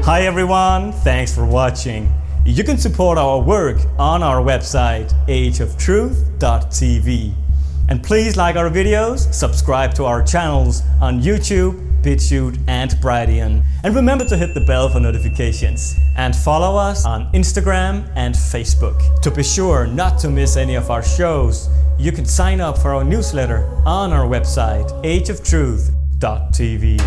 Hi everyone, thanks for watching. You can support our work on our website ageoftruth.tv. And please like our videos, subscribe to our channels on YouTube, BitChute and Brighteon. And remember to hit the bell for notifications. And follow us on Instagram and Facebook. To be sure not to miss any of our shows, you can sign up for our newsletter on our website ageoftruth.tv.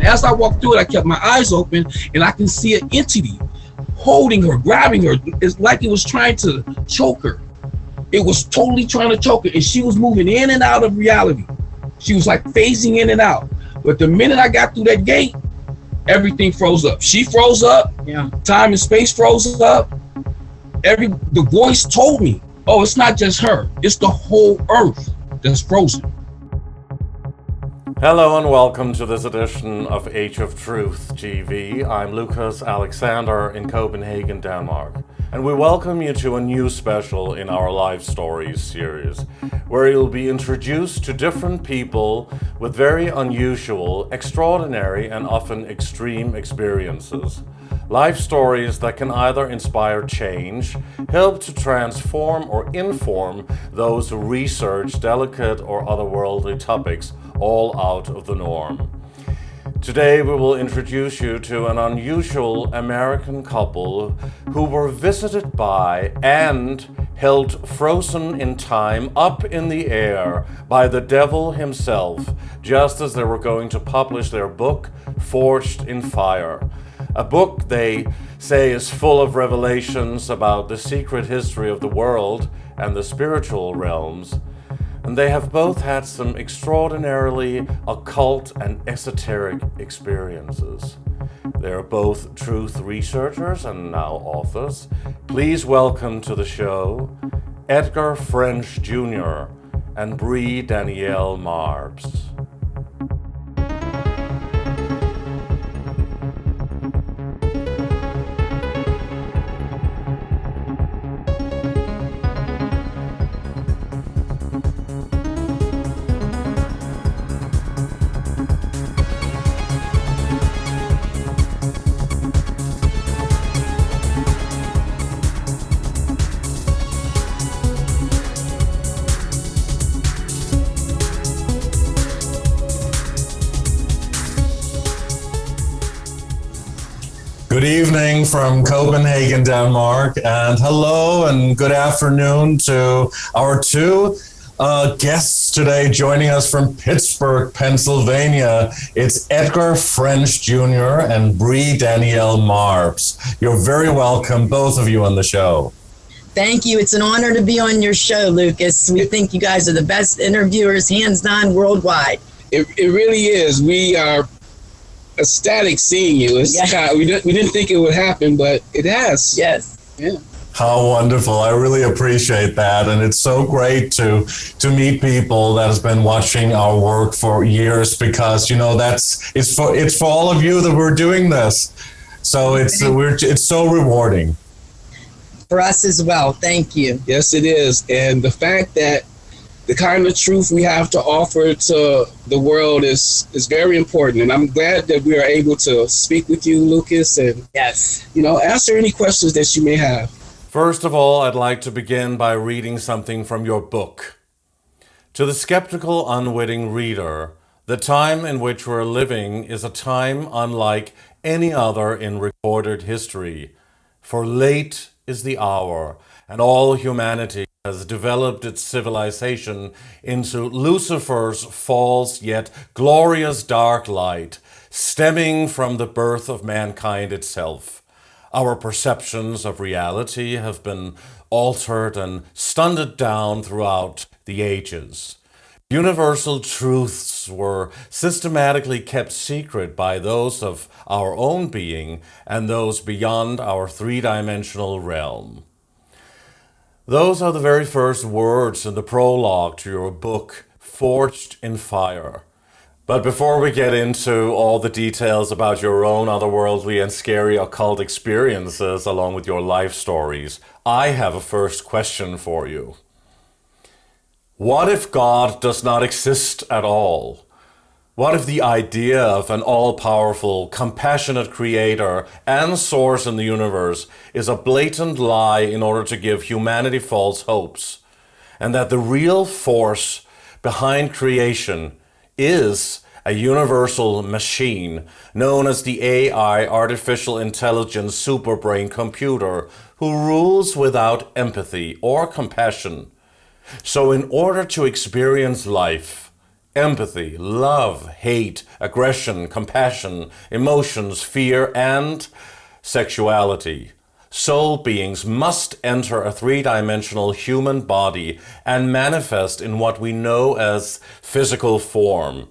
As I walked through it, I kept my eyes open and I can see an entity holding her, grabbing her. It's like it was trying to choke her. It was totally trying to choke her, and she was moving in and out of reality. She was like phasing in and out. But the minute I got through that gate, everything froze up. She froze up. Yeah. Time and space froze up. The voice told me, oh, it's not just her. It's the whole earth that's frozen. Hello and welcome to this edition of Age of Truth TV. I'm Lucas Alexander in Copenhagen, Denmark. And we welcome you to a new special in our Life Stories series, where you'll be introduced to different people with very unusual, extraordinary, and often extreme experiences. Life stories that can either inspire change, help to transform or inform those who research delicate or otherworldly topics, all out of the norm. Today we will introduce you to an unusual American couple who were visited by and held frozen in time up in the air by the devil himself, just as they were going to publish their book, Forged in Fire. A book they say is full of revelations about the secret history of the world and the spiritual realms. And they have both had some extraordinarily occult and esoteric experiences. They are both truth researchers and now authors. Please welcome to the show Edgar French Jr. and BREE Marpes. Good evening from Copenhagen, Denmark, and hello and good afternoon to our two guests today joining us from Pittsburgh, Pennsylvania. It's Edgar French Jr. and BREE Marpes. You're very welcome, both of you, on the show. Thank you. It's an honor to be on your show, Lucas. We think you guys are the best interviewers, hands down, worldwide. It really is. We are ecstatic seeing you. It's we didn't think it would happen, but it has. Yes. Yeah. How wonderful. I really appreciate that. And it's so great to meet people that has been watching our work for years, because, you know, it's for all of you that we're doing this. So it's so rewarding. For us as well. Thank you. Yes, it is. And the fact that the kind of truth we have to offer to the world is very important. And I'm glad that we are able to speak with you, Lucas, and answer any questions that you may have. First of all, I'd like to begin by reading something from your book. To the skeptical, unwitting reader, the time in which we're living is a time unlike any other in recorded history. For late is the hour, and all humanity has developed its civilization into Lucifer's false yet glorious dark light, stemming from the birth of mankind itself. Our perceptions of reality have been altered and stunted down throughout the ages. Universal truths were systematically kept secret by those of our own being and those beyond our three-dimensional realm. Those are the very first words in the prologue to your book, Forged in Fire. But before we get into all the details about your own otherworldly and scary occult experiences along with your life stories, I have a first question for you. What if God does not exist at all? What if the idea of an all-powerful, compassionate creator and source in the universe is a blatant lie in order to give humanity false hopes, and that the real force behind creation is a universal machine known as the AI, artificial intelligence superbrain computer, who rules without empathy or compassion? So in order to experience life, empathy, love, hate, aggression, compassion, emotions, fear, and sexuality, soul beings must enter a three-dimensional human body and manifest in what we know as physical form.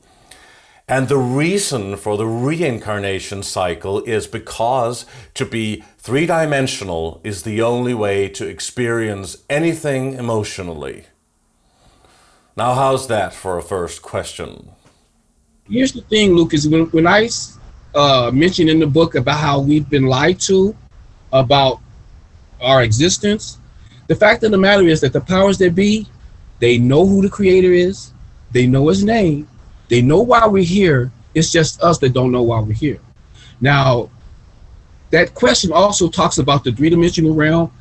And the reason for the reincarnation cycle is because to be three-dimensional is the only way to experience anything emotionally. Now, how's that for a first question? Here's the thing, Lucas. When I mentioned in the book about how we've been lied to about our existence, the fact of the matter is that the powers that be, they know who the creator is, they know his name, they know why we're here. It's just us that don't know why we're here. Now, that question also talks about the three-dimensional realm.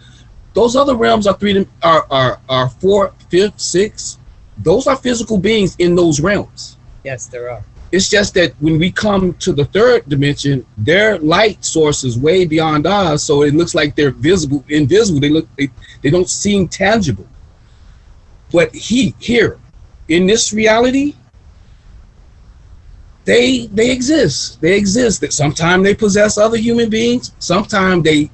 Those other realms are four, fifth, sixth. Those are physical beings in those realms. Yes, there are. It's just that when we come to the third dimension, their light source is way beyond ours, so it looks like they're invisible. They don't seem tangible. But here, in this reality, they exist. They exist. That sometimes they possess other human beings. Sometimes they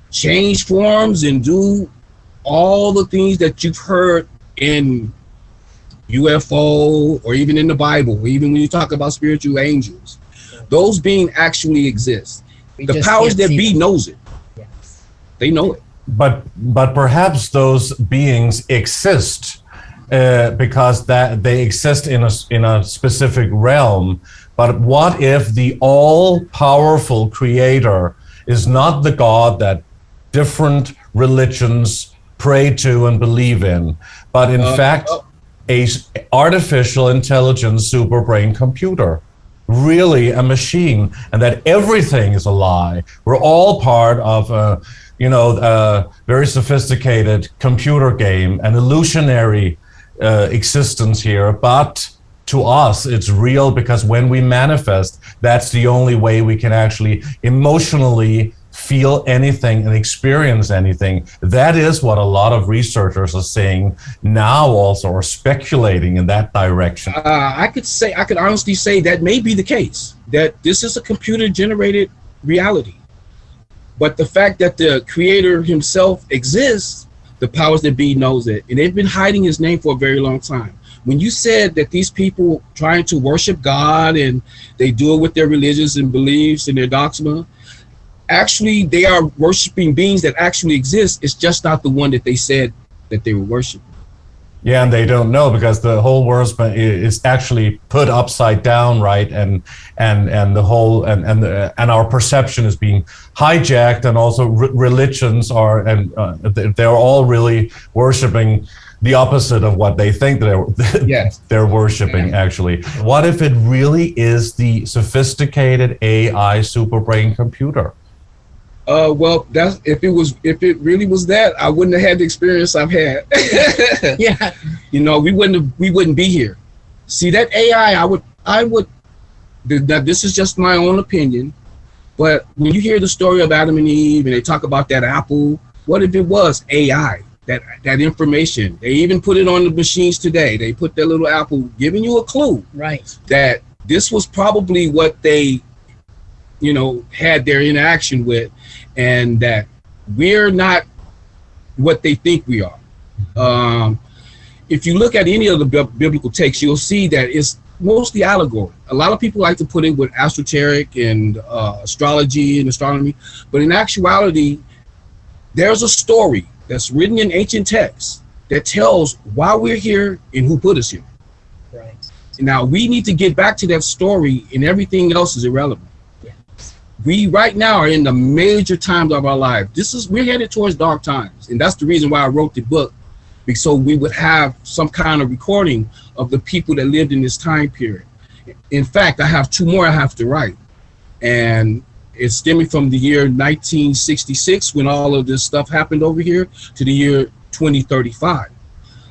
change forms and do all the things that you've heard in UFO or even in the Bible, or even when you talk about spiritual angels. Those beings actually exist. The powers that be knows it. Yes. They know it. But perhaps those beings exist because that they exist in a specific realm. But what if the all-powerful creator is not the God that different religions pray to and believe in, but in fact a artificial intelligence superbrain computer, really a machine, and that everything is a lie? We're all part of a very sophisticated computer game, an illusionary existence here, but to us it's real, because when we manifest, that's the only way we can actually emotionally feel anything and experience anything. That is what a lot of researchers are saying now, also, or speculating in that direction. I could honestly say that may be the case, that this is a computer generated reality. But the fact that the creator himself exists, the powers that be knows it, and they've been hiding his name for a very long time. When you said that these people trying to worship God and they do it with their religions and beliefs and their dogma, actually they are worshiping beings that actually exist. It's just not the one that they said that they were worshiping. Yeah, and they don't know, because the whole world is actually put upside down, right? And the whole and our perception is being hijacked, and also religions are, and they're all really worshiping the opposite of what they think they're worshiping. Actually, what if it really is the sophisticated AI superbrain computer? Well, that's if it really was that, I wouldn't have had the experience I've had. Yeah. We wouldn't be here. See, that AI, I would. This is just my own opinion, but when you hear the story of Adam and Eve and they talk about that apple, what if it was AI? That information, they even put it on the machines today. They put that little apple, giving you a clue, right, that this was probably what they, had their interaction with, and that we're not what they think we are. If you look at any of the biblical texts, you'll see that it's mostly allegory. A lot of people like to put it with esoteric and astrology and astronomy, but in actuality, there's a story that's written in ancient texts that tells why we're here and who put us here. Right. Now we need to get back to that story, and everything else is irrelevant. We right now are in the major times of our life. We're headed towards dark times, and that's the reason why I wrote the book, so we would have some kind of recording of the people that lived in this time period. In fact, I have 2 more I have to write, and it's stemming from the year 1966 when all of this stuff happened over here to the year 2035.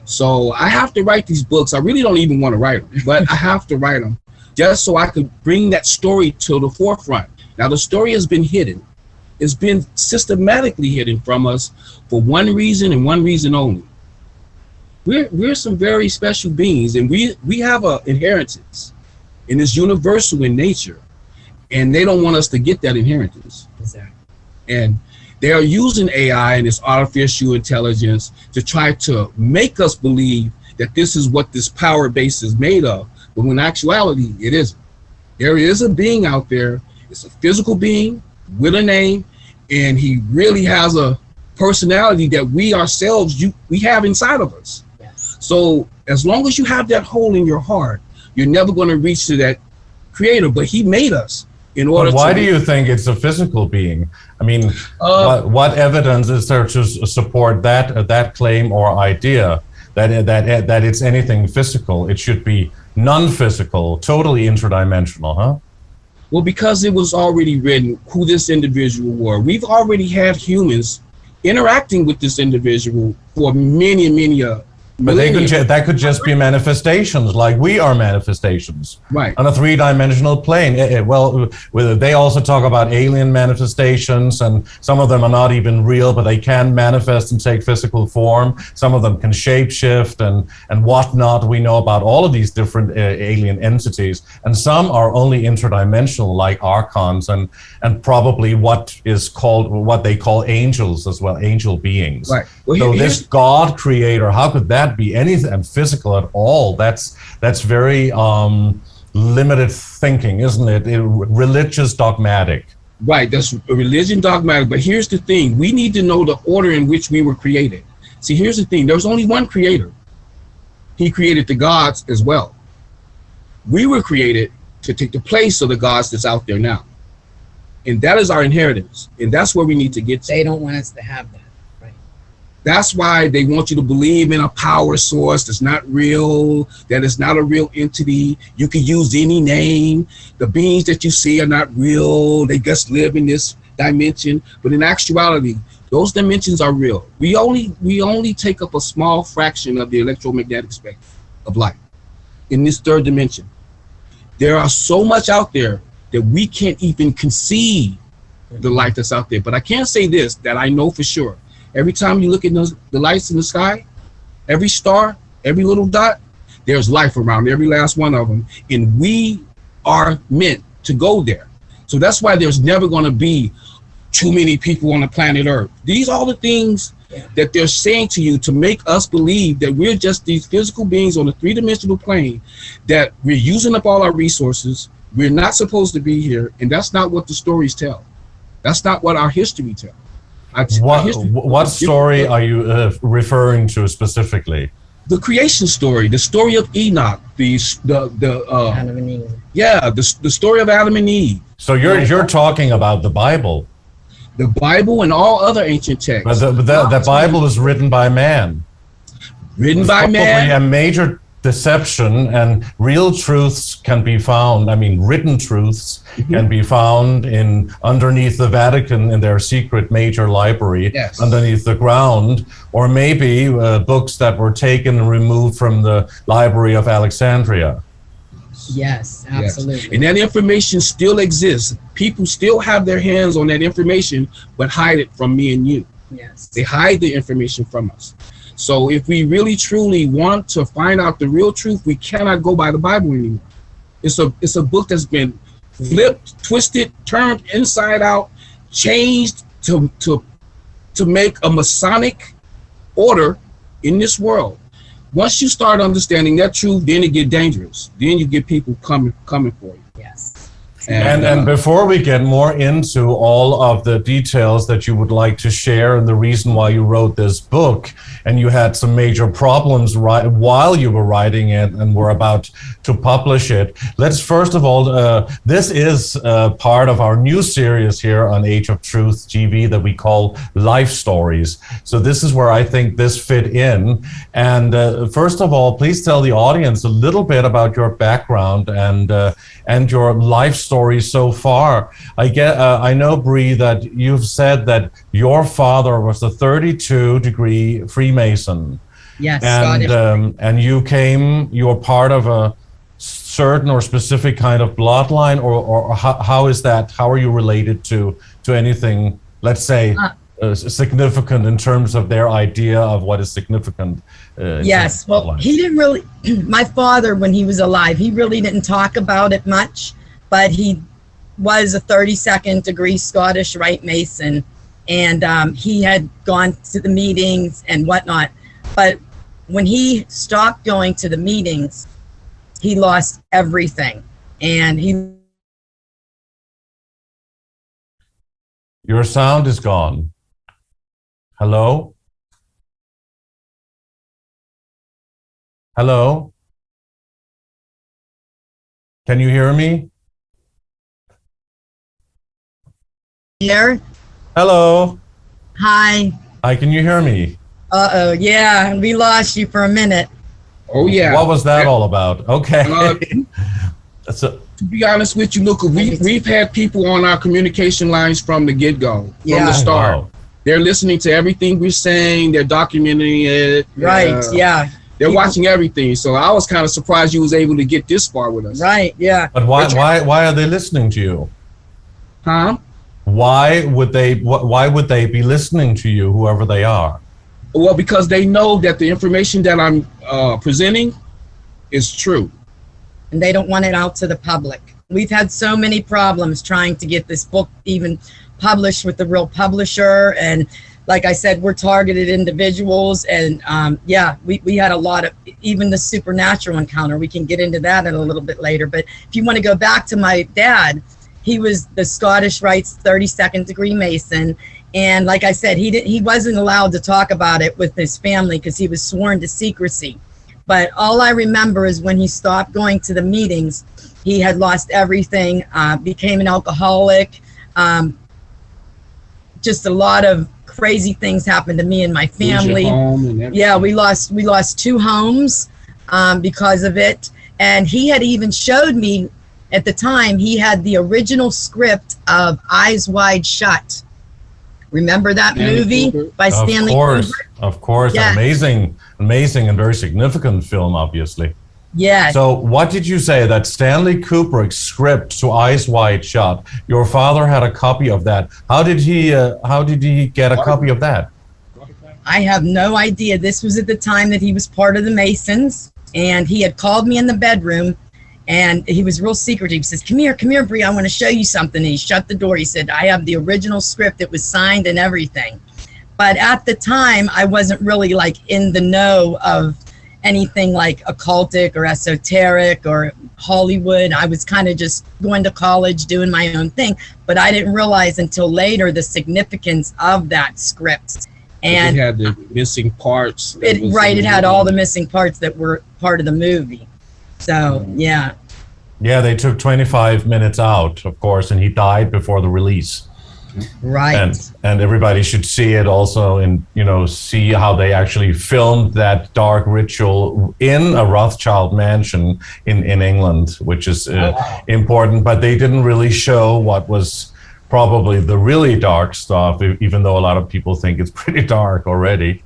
So I have to write these books. I really don't even want to write them, but I have to write them just so I could bring that story to the forefront. Now, the story has been hidden. It's been systematically hidden from us for one reason and one reason only. We're some very special beings, and we have an inheritance, and it's universal in nature, and they don't want us to get that inheritance. Exactly. And they are using AI and this artificial intelligence to try to make us believe that this is what this power base is made of, but in actuality, it isn't. There is a being out there. It's a physical being with a name, and he really has a personality that we ourselves we have inside of us. Yes. So as long as you have that hole in your heart, you're never going to reach to that creator, but he made us in order to... Why do you think it's a physical being? I mean, what evidence is there to support that claim or idea that it's anything physical? It should be non-physical, totally interdimensional, huh? Well, because it was already written who this individual were. We've already had humans interacting with this individual for many but that could just be manifestations, like we are manifestations, right, on a 3-dimensional plane. Well, they also talk about alien manifestations, and some of them are not even real, but they can manifest and take physical form. Some of them can shapeshift and whatnot. We know about all of these different alien entities, and some are only interdimensional, like archons, and probably what they call angels as well, angel beings. Right. Well, so this God creator, how could that be anything physical at all? That's very limited thinking, isn't it? Religious dogmatic. Right, that's a religion dogmatic. But here's the thing: we need to know the order in which we were created. See, here's the thing: there's only one creator. He created the gods as well. We were created to take the place of the gods that's out there now, and that is our inheritance, and that's where we need to get to. They don't want us to have that. That's why they want you to believe in a power source that's not real, that is not a real entity. You can use any name. The beings that you see are not real. They just live in this dimension. But in actuality, those dimensions are real. We only take up a small fraction of the electromagnetic spectrum of light in this 3rd dimension. There are so much out there that we can't even conceive the light that's out there. But I can say this, that I know for sure. Every time you look at the lights in the sky, every star, every little dot, there's life around every last one of them. And we are meant to go there. So that's why there's never going to be too many people on the planet Earth. These are all the things that they're saying to you to make us believe that we're just these physical beings on a 3-dimensional plane, that we're using up all our resources. We're not supposed to be here. And that's not what the stories tell. That's not what our history tells. What story are you referring to specifically? The creation story, the story of Enoch, Adam and Eve. Yeah, the story of Adam and Eve. So you're talking about the Bible. The Bible and all other ancient texts. But the Bible is written by man. Written by man. A major deception, and real truths can be found. I mean, written truths can be found underneath the Vatican in their secret major library, underneath the ground, or maybe books that were taken and removed from the Library of Alexandria. Yes, absolutely. Yes. And that information still exists. People still have their hands on that information, but hide it from me and you. Yes. They hide the information from us. So if we really truly want to find out the real truth, we cannot go by the Bible anymore. It's a book that's been flipped, twisted, turned inside out, changed to make a Masonic order in this world. Once you start understanding that truth, then it gets dangerous. Then you get people coming for you. Yes. And before we get more into all of the details that you would like to share and the reason why you wrote this book, and you had some major problems while you were writing it and were about to publish it, let's first of all, this is part of our new series here on Age of Truth GV that we call Life Stories. So this is where I think this fit in. And first of all, please tell the audience a little bit about your background and your life story so far. I know, Bree, that you've said that your father was a 32-degree Freemason. Yes, and you were part of a certain or specific kind of bloodline, or how is that? How are you related to anything, let's say, significant in terms of their idea of what is significant? Yes, well, he didn't really, my father, when he was alive, he really didn't talk about it much, but he was a 32nd degree Scottish Rite Mason, and he had gone to the meetings and whatnot. But when he stopped going to the meetings, he lost everything. And Your sound is gone. Hello? Hello? Can you hear me? here. Hello? Hi. Hi, can you hear me? Uh-oh, yeah, we lost you for a minute. Oh, yeah. What was that all about? Okay. To be honest with you, look, we've had people on our communication lines from the get-go, from the start. Wow. They're listening to everything we're saying. They're documenting it. Right, yeah. They're watching everything. So I was kind of surprised you was able to get this far with us. Right, yeah. But why are they listening to you? Huh? Why would they be listening to you, whoever they are? Well, because they know that the information that I'm presenting is true. And they don't want it out to the public. We've had so many problems trying to get this book even published with the real publisher. And like I said, we're targeted individuals. And yeah, we had a lot of, even the supernatural encounter. We can get into that in a little bit later. But if you want to go back to my dad, he was the Scottish Rite's 32nd degree Mason. And like I said, he wasn't allowed to talk about it with his family because he was sworn to secrecy. But all I remember is when he stopped going to the meetings, he had lost everything, became an alcoholic. Just a lot of crazy things happened to me and my family. Yeah, we lost 2 homes because of it. And he had even showed me at the time, he had the original script of Eyes Wide Shut. Remember that movie by Stanley Kubrick? Of course, Yeah. amazing and very significant film, obviously. Yeah. So what did you say, that Stanley Kubrick's script to Eyes Wide Shut, your father had a copy of that? How did he get a copy of that? I have no idea. This was at the time that he was part of the Masons, and he had called me in the bedroom, and he was real secretive. He says, come here, Bree, I want to show you something. And he shut the door. He said, I have the original script. It was signed and everything. But at the time, I wasn't really like in the know of anything like occultic or esoteric or Hollywood. I was kind of just going to college, doing my own thing. But I didn't realize until later the significance of that script. And it had the missing parts. It had all the missing parts that were part of the movie. So, yeah. Yeah, they took 25 minutes out, of course, and he died before the release. Right. And everybody should see it also, and see how they actually filmed that dark ritual in a Rothschild mansion in England, which is important. But they didn't really show what was probably the really dark stuff, even though a lot of people think it's pretty dark already.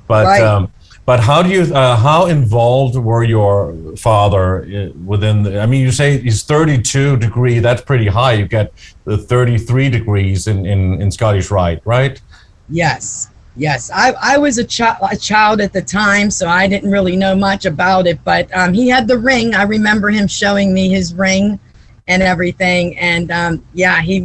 But right. But how involved were your father within you say he's 32 degree, that's pretty high. You get the 33 degrees in Scottish Rite, right? Yes. I was a child at the time, so I didn't really know much about it, but he had the ring. I remember him showing me his ring and everything. And yeah, we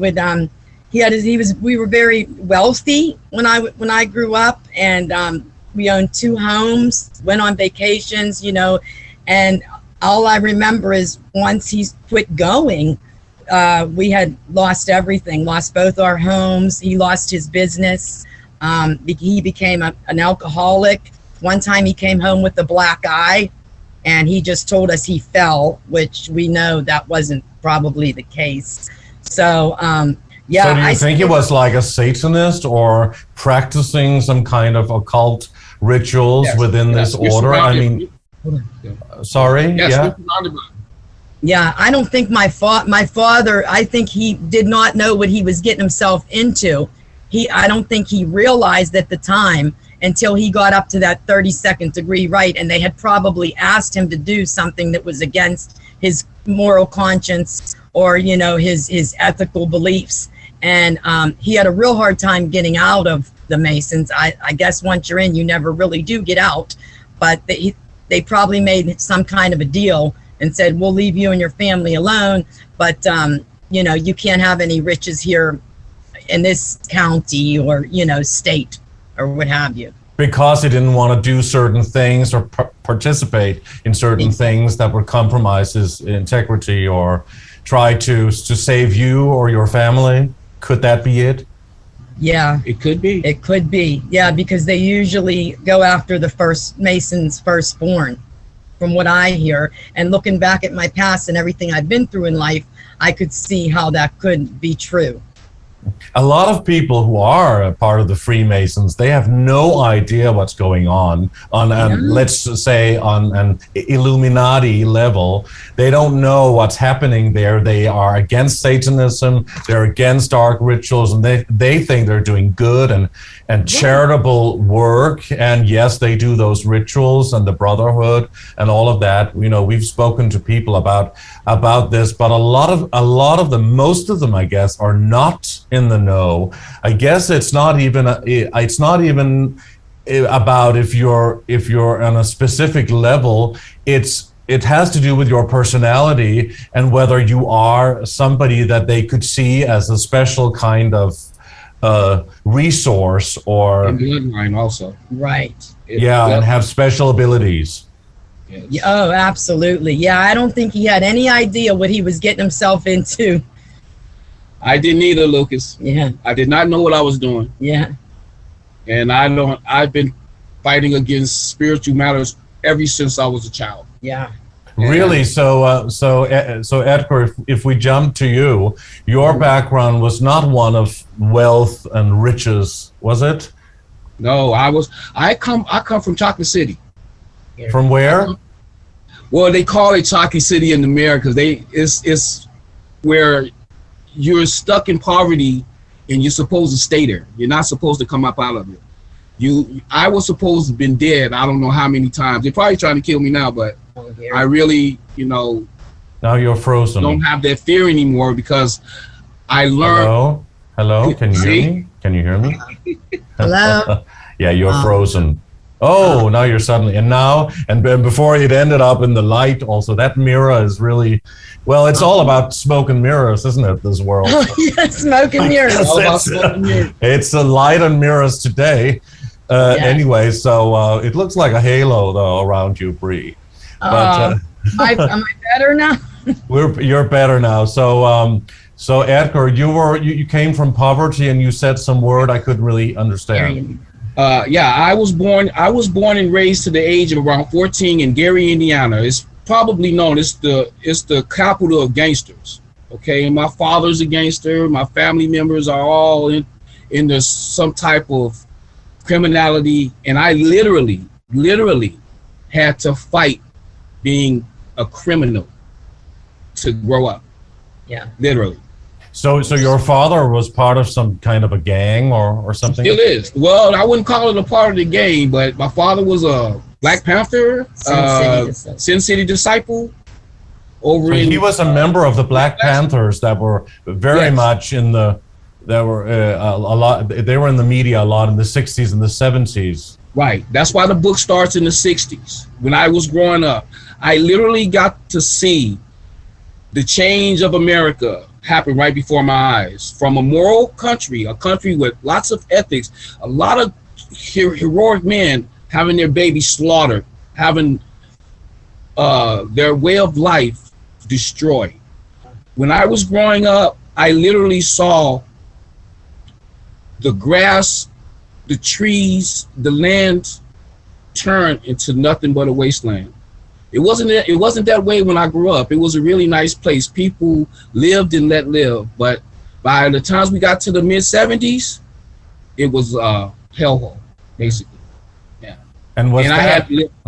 were very wealthy when I grew up, and we owned 2 homes, went on vacations, and all I remember is once he quit going, we had lost everything, lost both our homes. He lost his business. He became an alcoholic. One time he came home with a black eye, and he just told us he fell, which we know that wasn't probably the case. So, yeah. So do you think he was like a Satanist or practicing some kind of occult rituals within this order? I mean, sorry? Yes, yeah. Yeah, I don't think my father, I think he did not know what he was getting himself into. I don't think he realized at the time until he got up to that 32nd degree right, and they had probably asked him to do something that was against his moral conscience or, you know, his ethical beliefs. And he had a real hard time getting out of the Masons. I guess once you're in, you never really do get out. But they probably made some kind of a deal and said, we'll leave you and your family alone, but you know, you can't have any riches here in this county or, you know, state or what have you. Because he didn't want to do certain things or participate in certain things that would compromise his integrity or try to save you or your family. Could that be it? Yeah. It could be. It could be. Yeah, because they usually go after the Mason's firstborn, from what I hear. And looking back at my past and everything I've been through in life, I could see how that could be true. A lot of people who are a part of the Freemasons, they have no idea what's going on let's say on an Illuminati level. They don't know what's happening there. They are against Satanism, they're against dark rituals, and they think they're doing good and charitable work. And yes, they do those rituals and the brotherhood and all of that. You know, we've spoken to people about this, but most of them, I guess, are not in the know. I guess it's not even about if you're on a specific level. It has to do with your personality and whether you are somebody that they could see as a special kind of resource or and bloodline also. Right. And have special abilities. Yes. Oh, absolutely. Yeah, I don't think he had any idea what he was getting himself into. I didn't either, Lucas. Yeah. I did not know what I was doing. Yeah. And I've been fighting against spiritual matters ever since I was a child. Yeah. Really? So Edgar, if we jump to you, your background was not one of wealth and riches, was it? No, I come from Chocolate City. From where? Well, they call it Chocolate City in America because it's where you're stuck in poverty and you're supposed to stay there. You're not supposed to come up out of it. I was supposed to have been dead I don't know how many times. They're probably trying to kill me now, but I really, now you're frozen. Don't have that fear anymore because I learned. Hello, can you hear me? Can you hear me? Hello? Yeah, you're frozen. Oh, now you're suddenly, and before it ended up in the light also. That mirror is really, well, it's all about smoke and mirrors, isn't it, this world? Oh, yeah, smoke and mirrors. It's a light and mirrors today. Anyway, so it looks like a halo, though, around you, Bree. But, am I better now? You're better now. So Edgar, you came from poverty, and you said some word I couldn't really understand. I was born and raised to the age of around 14 in Gary, Indiana. It's probably known it's the capital of gangsters. Okay, my father's a gangster. My family members are all in some type of criminality, and I literally had to fight being a criminal to grow up. Yeah, literally. So your father was part of some kind of a gang or something? Still is. Well, I wouldn't call it a part of the gang, but my father was a Black Panther, Sin City disciple. He was a member of the Black Panthers that were very much in the. They were a lot. They were in the media a lot in the 60s and the 70s. Right. That's why the book starts in the 60s. When I was growing up, I literally got to see the change of America happen right before my eyes. From a moral country, a country with lots of ethics, a lot of heroic men having their babies slaughtered, having their way of life destroyed. When I was growing up, I literally saw the grass, the trees, the land turn into nothing but a wasteland. It wasn't that way when I grew up. It was a really nice place. People lived and let live. But by the times we got to the mid 70s, it was hellhole, basically. Yeah. And I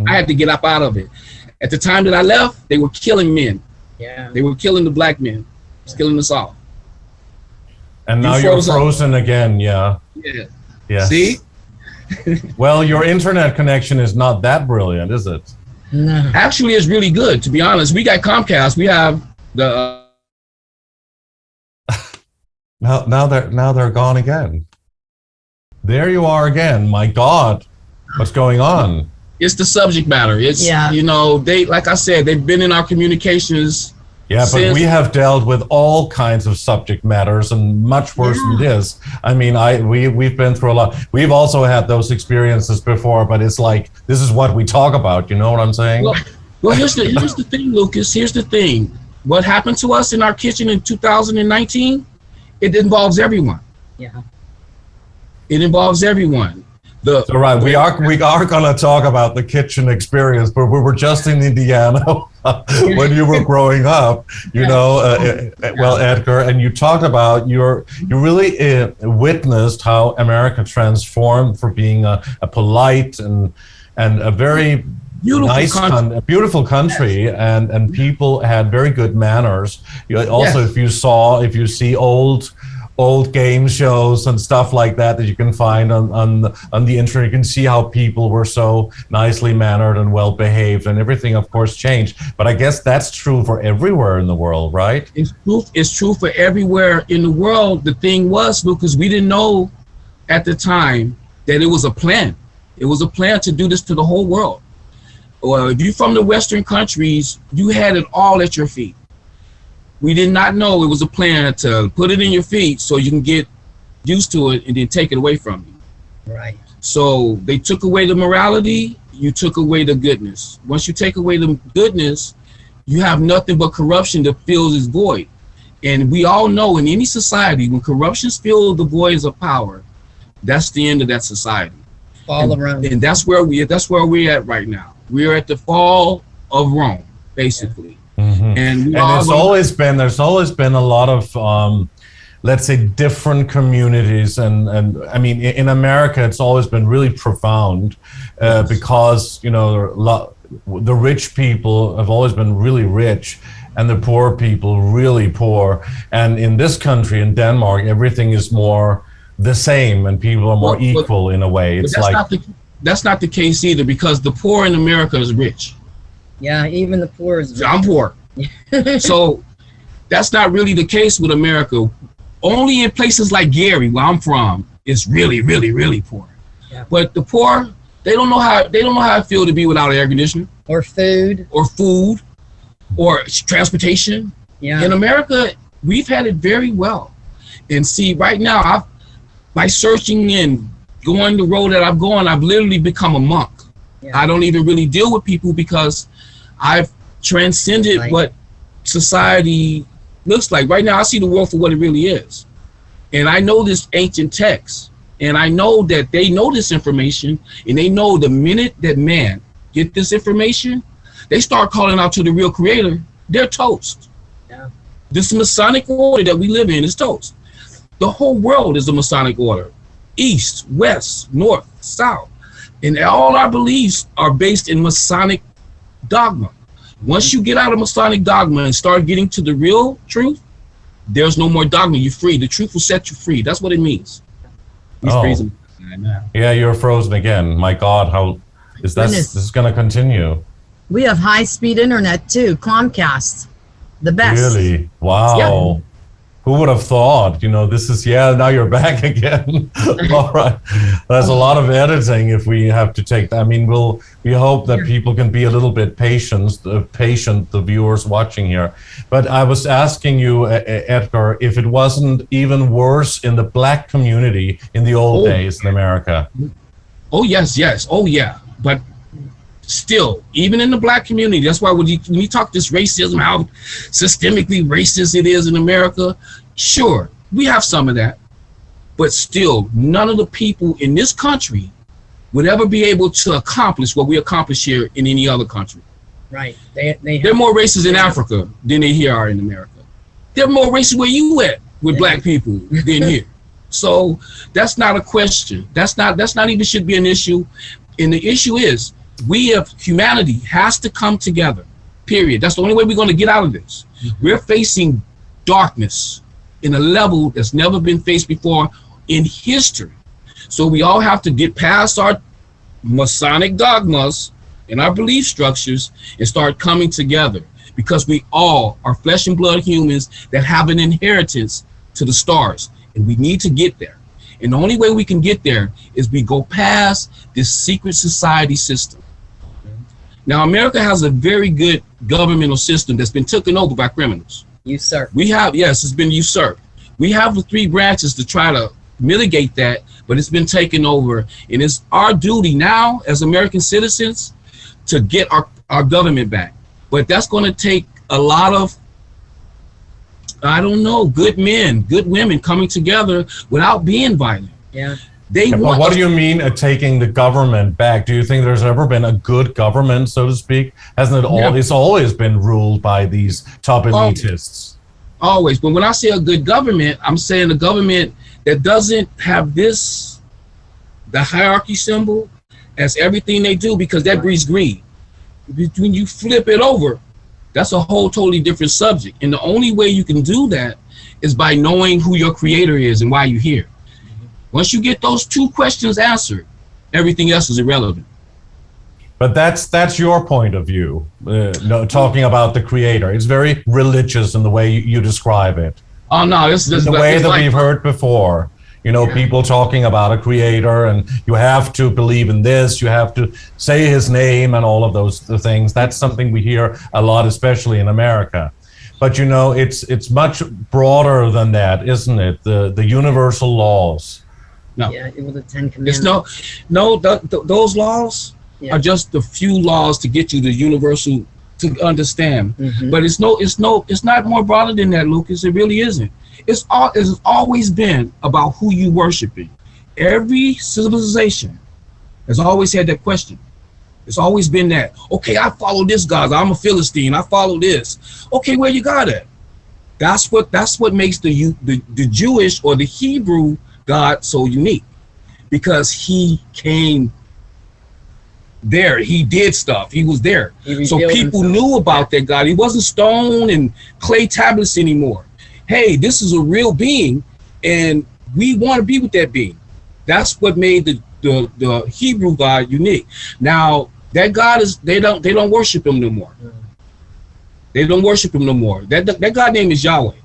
had to get up out of it. At the time that I left, they were killing men. Yeah. They were killing the black men. It's killing us all. And now you're frozen again, yeah. Yeah. Yeah. See? Well, your internet connection is not that brilliant, is it? No. Actually, it's really good, to be honest. We got Comcast. We have the Now they're gone again. There you are again. My God, what's going on? it's the subject matter. It's you know, they, like I said, they've been in our communications. Yeah, but we have dealt with all kinds of subject matters and much worse than this. I mean, we've been through a lot. We've also had those experiences before, but it's like, this is what we talk about. You know what I'm saying? Well, here's the thing, Lucas. Here's the thing. What happened to us in our kitchen in 2019, it involves everyone. Yeah. It involves everyone. So right, we are going to talk about the kitchen experience, but we were just in Indiana when you were growing up, you know, well, Edgar, and you talked about you really witnessed how America transformed from being a polite and a very beautiful country, and people had very good manners. Also, if you see old game shows and stuff like that you can find on the internet, you can see how people were so nicely mannered and well behaved, and everything of course changed. But I guess that's true for everywhere in the world, right? It's true for everywhere in the world. The thing was, Lucas, we didn't know at the time that it was a plan. It was a plan to do this to the whole world. Well, if you're from the Western countries, you had it all at your feet. We did not know it was a plan to put it in your feet so you can get used to it and then take it away from you. Right. So they took away the morality, you took away the goodness. Once you take away the goodness, you have nothing but corruption that fills this void. And we all know in any society, when corruption fills the voids of power, that's the end of that society. Fall of Rome. And that's where we're at right now. We're at the fall of Rome, basically. Mm-hmm. And there's always been a lot of let's say different communities, and I mean in America it's always been really profound because, you know, the rich people have always been really rich and the poor people really poor, and in this country, in Denmark, everything is more the same and people are more equal in a way. It's that's not the case either, because the poor in America is rich. Yeah, even the poor is rich. I'm poor. So that's not really the case with America. Only in places like Gary, where I'm from, it's really, really, really poor. Yeah. But the poor, they don't know how it feels to be without air conditioning or food or transportation. Yeah. In America, we've had it very well. And see, right now, by searching and going the road that I'm going, I've literally become a monk. Yeah. I don't even really deal with people because I've transcended what society looks like. Right now, I see the world for what it really is. And I know this ancient text, and I know that they know this information, and they know the minute that man get this information, they start calling out to the real creator, they're toast. Yeah. This Masonic order that we live in is toast. The whole world is a Masonic order. East, west, north, south. And all our beliefs are based in Masonic dogma. Once you get out of Masonic dogma and start getting to the real truth, there's no more dogma. You're free. The truth will set you free. That's what it means. He's freezing. Yeah, you're frozen again. My God, how is this is going to continue? We have high-speed internet too, Comcast, the best. Really? Wow. Yeah. Who would have thought? You know, this is, now you're back again. All right. There's a lot of editing if we have to take that. I mean, we hope that people can be a little bit patient, the viewers watching here. But I was asking you, Edgar, if it wasn't even worse in the black community in the old days in America. Oh, yes. Oh, yeah. But still, even in the black community, that's why when you talk this racism, how systemically racist it is in America, sure, we have some of that. But still, none of the people in this country would ever be able to accomplish what we accomplish here in any other country. Right. They're more racist in Africa than they here are in America. They're more racist where you at with black people than here. So that's not a question. That's not even should be an issue. And the issue is, we of humanity has to come together, period. That's the only way we're going to get out of this. We're facing darkness in a level that's never been faced before in history. So we all have to get past our Masonic dogmas and our belief structures and start coming together, because we all are flesh and blood humans that have an inheritance to the stars, and we need to get there. And the only way we can get there is we go past this secret society system. Now, America has a very good governmental system that's been taken over by criminals. Usurped. We have, yes, it's been usurped. We have the 3 branches to try to mitigate that, but it's been taken over. And it's our duty now as American citizens to get our government back. But that's going to take a lot of, I don't know, good men, good women coming together without being violent. Yeah. They want. What do you mean taking the government back? Do you think there's ever been a good government, so to speak? Hasn't it it's always been ruled by these top elitists? Always. But when I say a good government, I'm saying a government that doesn't have the hierarchy symbol as everything they do, because that breeds greed. When you flip it over, that's a whole totally different subject. And the only way you can do that is by knowing who your creator is and why you're here. Once you get those 2 questions answered, everything else is irrelevant. But that's your point of view, talking about the creator. It's very religious in the way you describe it. Oh, no, this the way that we've heard before. People talking about a creator, and you have to believe in this, you have to say his name and all of those things. That's something we hear a lot, especially in America. But it's much broader than that, isn't it? The universal laws. No. Yeah, well, the 10 Commandments. Those laws are just the few laws to get you the universal to understand. But it's not more broader than that, Lucas. It really isn't. It's always been about who you worshiping. Every civilization has always had that question. It's always been that. Okay, I follow this God. I'm a Philistine. I follow this. Okay, where you got it? That's what makes the Jewish or the Hebrew God so unique, because he came there. He did stuff. He was there. So people knew about that God. He wasn't stone and clay tablets anymore. Hey, this is a real being, and we want to be with that being. That's what made the Hebrew God unique. Now that God is they don't worship him no more. They don't worship him no more. That God name is Yahweh.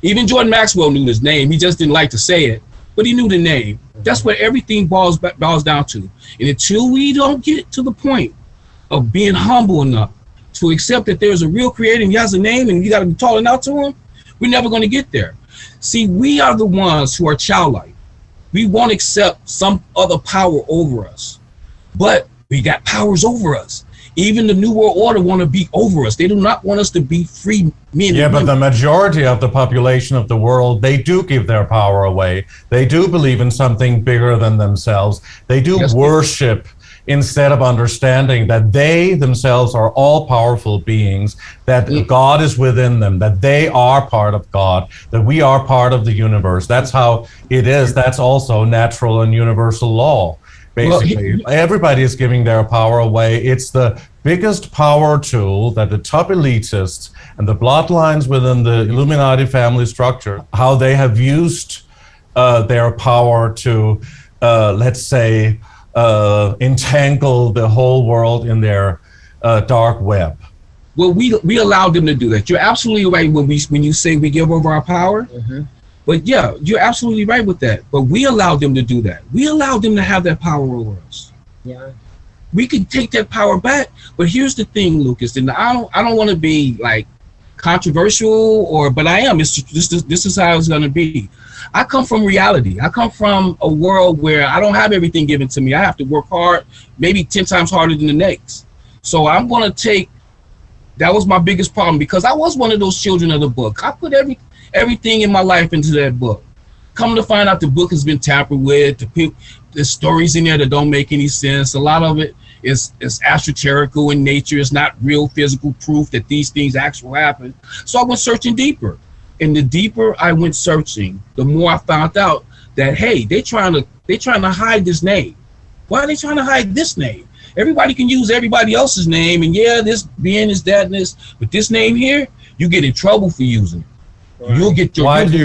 Even Jordan Maxwell knew his name. He just didn't like to say it, but he knew the name. That's what everything boils down to. And until we don't get to the point of being humble enough to accept that there's a real creator and he has a name and you got to be calling out to him, we're never going to get there. See, we are the ones who are childlike. We won't accept some other power over us, but we got powers over us. Even the New World Order want to be over us. They do not want us to be free men. Yeah, but the majority of the population of the world, they do give their power away. They do believe in something bigger than themselves. They do worship instead of understanding that they themselves are all powerful beings, that God is within them, that they are part of God, that we are part of the universe. That's how it is. That's also natural and universal law. Basically, everybody is giving their power away. It's the biggest power tool that the top elitists and the bloodlines within the Illuminati family structure, how they have used their power to, let's say, entangle the whole world in their dark web. Well, we allowed them to do that. You're absolutely right when you say we give over our power. But yeah, you're absolutely right with that. But we allowed them to do that. We allowed them to have that power over us. Yeah. We could take that power back. But here's the thing, Lucas, and I don't want to be like controversial but I am. This is how it's gonna be. I come from reality. I come from a world where I don't have everything given to me. I have to work hard, maybe 10 times harder than the next. So I'm going to take, that was my biggest problem, because I was one of those children of the book. I put everything in my life into that book. Come to find out the book has been tampered with. There's stories in there that don't make any sense. A lot of it is esoterical in nature. It's not real physical proof that these things actually happen. So I went searching deeper. And the deeper I went searching, the more I found out that, hey, they're trying to hide this name. Why are they trying to hide this name? Everybody can use everybody else's name, and yeah, this being is that and this, but this name here, you get in trouble for using it. Right. You'll get your. Why do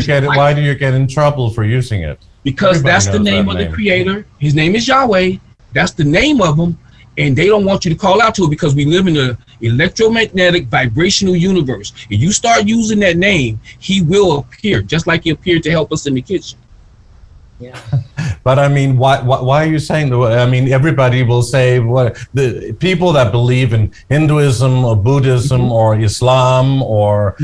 you get in trouble for using it? Because that's the name of the creator. His name is Yahweh. That's the name of him, and they don't want you to call out to it, because we live in an electromagnetic vibrational universe. If you start using that name, he will appear, just like he appeared to help us in the kitchen. Yeah. But I mean, why are you saying that? I mean, everybody will say, the people that believe in Hinduism or Buddhism or Islam or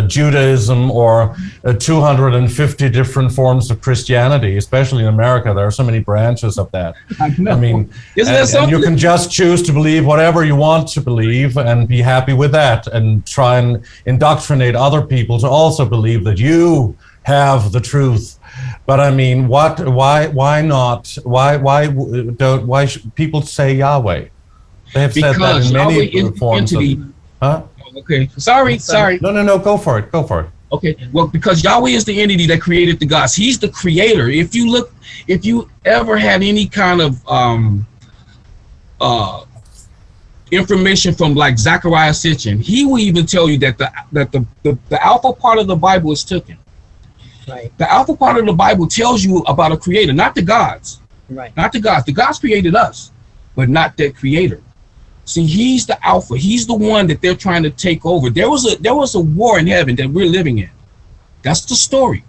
Judaism or 250 different forms of Christianity, especially in America, there are so many branches of that. I mean, and you can just choose to believe whatever you want to believe and be happy with that, and try and indoctrinate other people to also believe that you have the truth. But I mean, why should people say Yahweh? They have said that in many forms of, huh? Okay, sorry. No, go for it. Okay, well, because Yahweh is the entity that created the gods. He's the creator. If you ever had any kind of information from like Zechariah Sitchin, he will even tell you that the alpha part of the Bible is taken. Right. The alpha part of the Bible tells you about a creator, not the gods. Right. Not the gods. The gods created us, but not that creator. See, he's the alpha. He's the one that they're trying to take over. There was a war in heaven that we're living in. That's the story.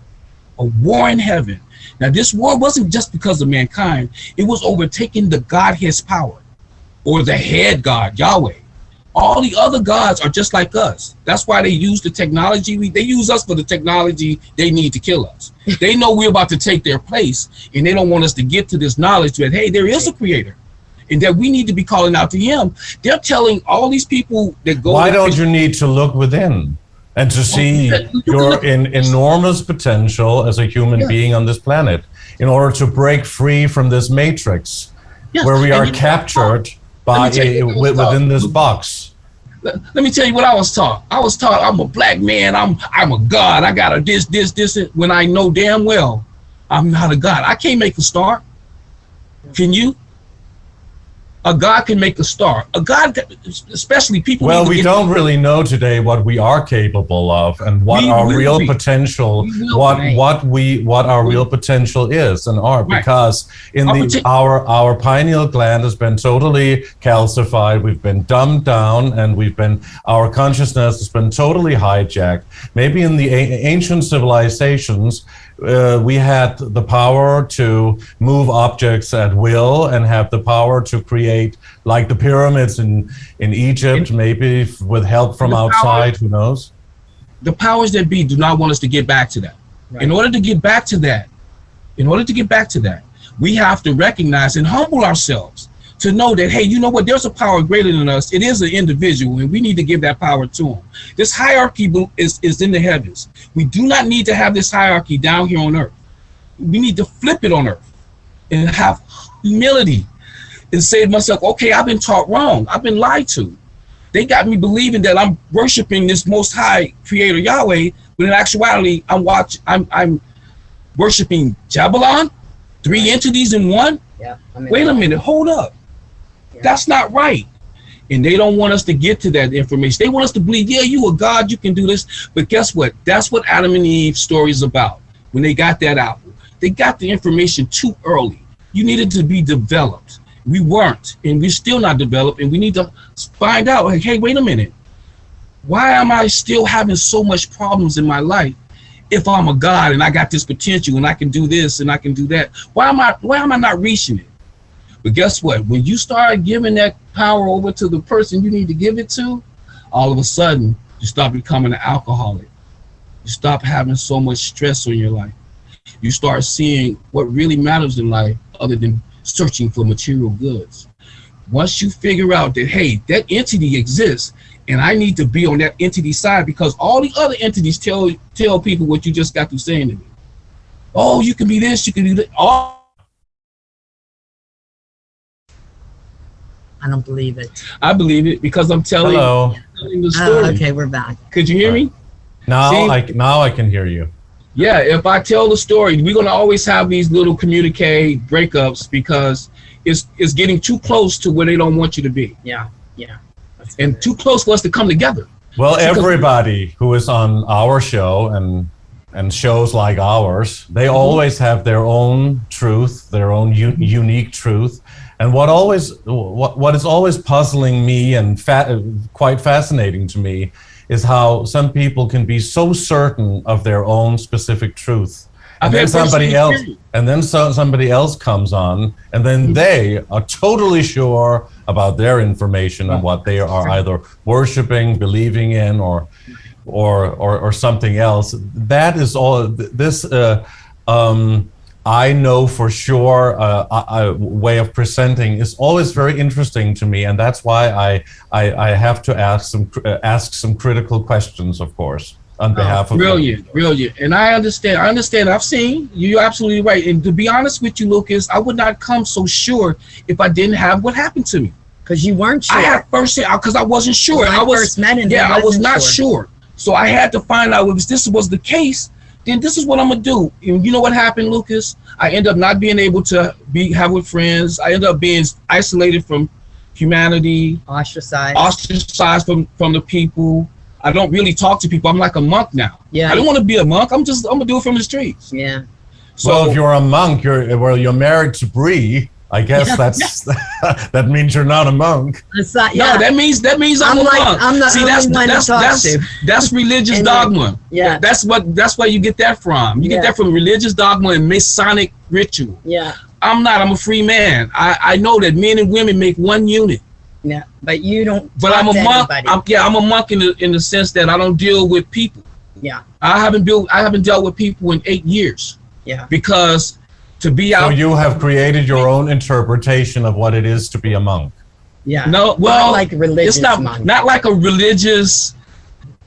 A war in heaven. Now, this war wasn't just because of mankind. It was overtaking the Godhead's power, or the head God, Yahweh. All the other gods are just like us. That's why they use the technology. They use us for the technology they need to kill us. They know we're about to take their place, and they don't want us to get to this knowledge that, hey, there is a creator, and that we need to be calling out to him. They're telling all these people that go. Why don't you need to look within and to see your enormous potential as a human being on this planet in order to break free from this matrix where we are captured within this box? Let me tell you what I was taught. I was taught I'm a black man. I'm a god. I got a this, when I know damn well I'm not a god. I can't make a star. Can you? A god can make a star. A god, especially people. Well, we don't really know today what we are capable of and what our real potential, what our real potential is and are, because in our pineal gland has been totally calcified. We've been dumbed down, and our consciousness has been totally hijacked. Maybe in the ancient civilizations, we had the power to move objects at will and have the power to create, like the pyramids in Egypt, maybe with help from outside, who knows? The powers that be do not want us to get back to that. Right. In order to get back to that, we have to recognize and humble ourselves to know that, hey, you know what, there's a power greater than us. It is an individual, and we need to give that power to him. This hierarchy is in the heavens. We do not need to have this hierarchy down here on earth. We need to flip it on earth and have humility and say to myself, okay, I've been taught wrong. I've been lied to. They got me believing that I'm worshiping this most high creator Yahweh, but in actuality, I'm worshiping Jabalon, three entities in one. Yeah. Wait a minute, hold up. That's not right. And they don't want us to get to that information. They want us to believe, yeah, you a God, you can do this. But guess what? That's what Adam and Eve's story is about. When they got that out, they got the information too early. You needed to be developed. We weren't, and we're still not developed. And we need to find out, like, hey, wait a minute. Why am I still having so much problems in my life if I'm a God and I got this potential and I can do this and I can do that? Why am I not reaching it? But guess what? When you start giving that power over to the person you need to give it to, all of a sudden, you start becoming an alcoholic. You stop having so much stress on your life. You start seeing what really matters in life other than searching for material goods. once you figure out that, hey, that entity exists, and I need to be on that entity side, because all the other entities tell people what you just got through saying to me. Oh, you can be this, you can do that. I don't believe it. I believe it because I'm telling the story. Oh, okay, we're back. Could you hear me? Now See? now I can hear you. Yeah, if I tell the story, we're gonna always have these little communique breakups because it's getting too close to where they don't want you to be. Yeah. And too close for us to come together. Well, everybody who is on our show and shows like ours, they always have their own truth, their own unique truth. And what is always puzzling me and quite fascinating to me is how some people can be so certain of their own specific truth. And then somebody else comes on, and then they are totally sure about their information and what they are either worshiping, believing in, or something else. That is all. This I know for sure a way of presenting is always very interesting to me, and that's why I have to ask some critical questions, of course. On behalf of brilliant. And I understand. I've seen you're absolutely right. And to be honest with you, Lucas, I would not come so sure if I didn't have what happened to me. Because you weren't sure. I had because I wasn't sure. When I first met him, I was not sure. So I had to find out if this was the case, then this is what I'm gonna do. And you know what happened, Lucas? I ended up not being able to have with friends. I ended up being isolated from humanity, ostracized from the people. I don't really talk to people. I'm like a monk now. Yeah. I don't want to be a monk. I'm gonna do it from the streets. Yeah. So well, if you're a monk, you're married to BREE. I guess that means you're not a monk. Not, No, that means I'm a monk. I'm the only one to talk to. That's religious dogma. Yeah. That's where you get that from. You get that from religious dogma and Masonic ritual. Yeah. I'm not. I'm a free man. I know that men and women make one unit. Yeah, but you don't. But I'm a monk. I'm a monk in the sense that I don't deal with people. Yeah. I haven't dealt with people in 8 years. Yeah. Because to be out. So you have created your own interpretation of what it is to be a monk. Yeah. No, well, not like religious. It's not like a religious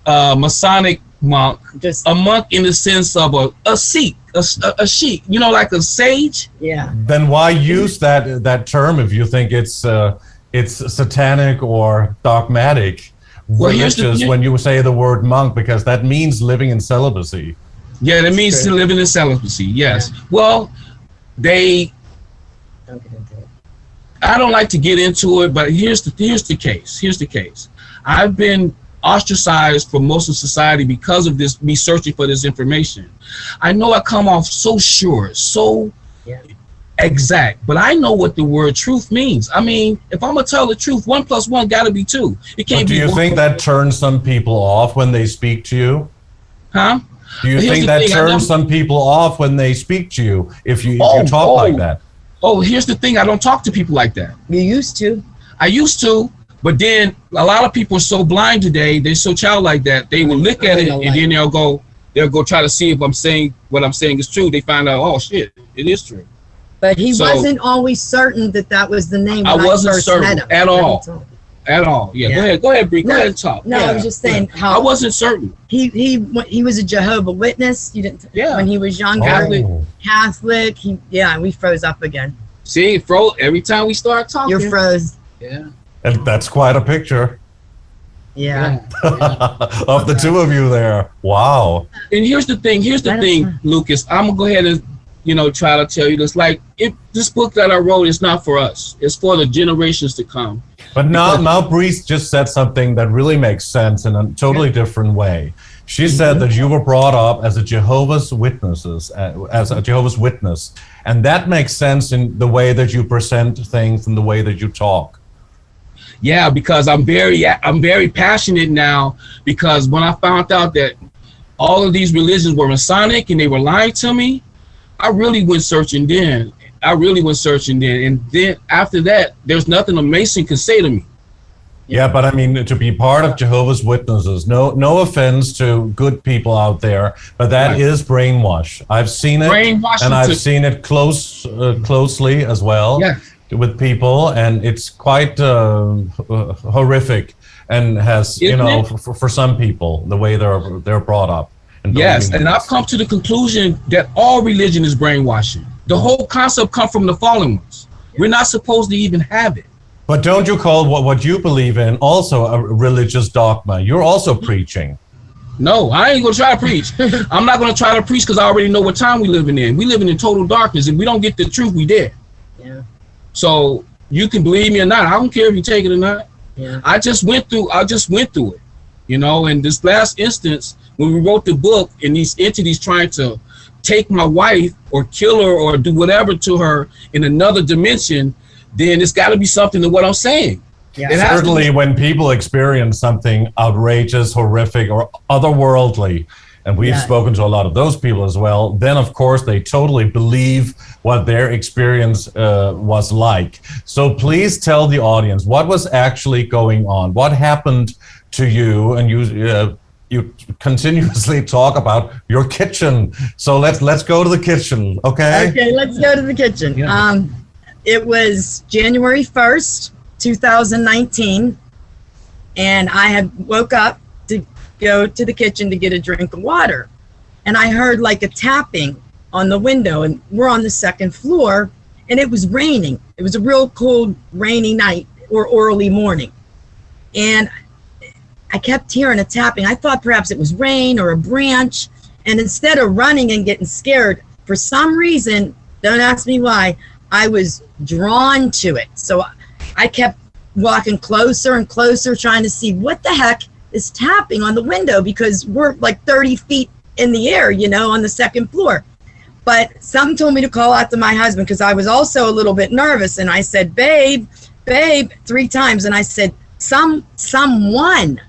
Masonic monk. Just a monk in the sense of a Sikh, a sheik. You know, like a sage. Yeah. Then why use that term if you think it's satanic or dogmatic, religious, when you say the word monk, because that means living in celibacy. Yeah, that means to live in celibacy. Yes. Yeah. Well, I don't like to get into it, but here's the case. I've been ostracized from most of society because of this, me searching for this information. I know I come off so sure, so exact, but I know what the word truth means. I mean, if I'm gonna tell the truth, 1 + 1 gotta be 2. It can't be. Do you think that turns some people off when they speak to you? Huh? Do you think that turns some people off when they speak to you if you talk like that? Oh, here's the thing. I don't talk to people like that. You used to. I used to, but then a lot of people are so blind today. They're so childlike that they will look at it and then they'll go try to see if what I'm saying is true. They find out, oh shit, it is true. But he wasn't always certain that was the name. I wasn't certain at all. At all. Yeah. Go ahead, Bree. Go ahead and talk. No, I was just saying how I wasn't certain. He was a Jehovah Witness. You didn't. Yeah. When he was younger. Catholic. We froze up again. See, it froze every time we start talking. You're froze. Yeah. And that's quite a picture. Yeah. Of the two of you there. Wow. And here's the thing, Lucas. I'm gonna go ahead and try to tell you this. Like, this book that I wrote is not for us. It's for the generations to come. But now Bree just said something that really makes sense in a totally different way. She said that you were brought up as a Jehovah's Witness, and that makes sense in the way that you present things and the way that you talk. Yeah, because I'm very passionate now, because when I found out that all of these religions were Masonic and they were lying to me, I really went searching then. And then after that, there's nothing a Mason can say to me. Yeah, but I mean, to be part of Jehovah's Witnesses, no offense to good people out there, but that is brainwash. I've seen it, and I've seen it closely as well. Yeah. with people, and it's quite horrific, and has, you know, for some people, the way they're brought up. Yes, and I've come to the conclusion that all religion is brainwashing. The whole concept comes from the fallen ones. We're not supposed to even have it. But don't you call what you believe in also a religious dogma? You're also preaching. No, I ain't gonna try to preach. I'm not gonna try to preach because I already know what time we living in. We living in total darkness. If we don't get the truth, we dead. Yeah. So you can believe me or not. I don't care if you take it or not. Yeah. I just went through it. You know, in this last instance, when we wrote the book and these entities trying to take my wife or kill her or do whatever to her in another dimension, then it's got to be something to what I'm saying. Yeah. Certainly when people experience something outrageous, horrific, or otherworldly, and we've spoken to a lot of those people as well, then of course they totally believe what their experience was like. So please tell the audience what was actually going on. What happened to you? And you continuously talk about your kitchen. So let's go to the kitchen, okay? Okay, let's go to the kitchen. Yeah. It was January 1st, 2019, and I had woke up to go to the kitchen to get a drink of water, and I heard like a tapping on the window, and we're on the second floor, and it was raining. It was a real cold, rainy night or early morning, and I kept hearing a tapping. I thought perhaps it was rain or a branch, and instead of running and getting scared, for some reason, don't ask me why, I was drawn to it. So I kept walking closer and closer, trying to see what the heck is tapping on the window, because we're like 30 feet in the air, you know, on the second floor. But something told me to call out to my husband, because I was also a little bit nervous. And I said, babe, 3 times. And I said, someone.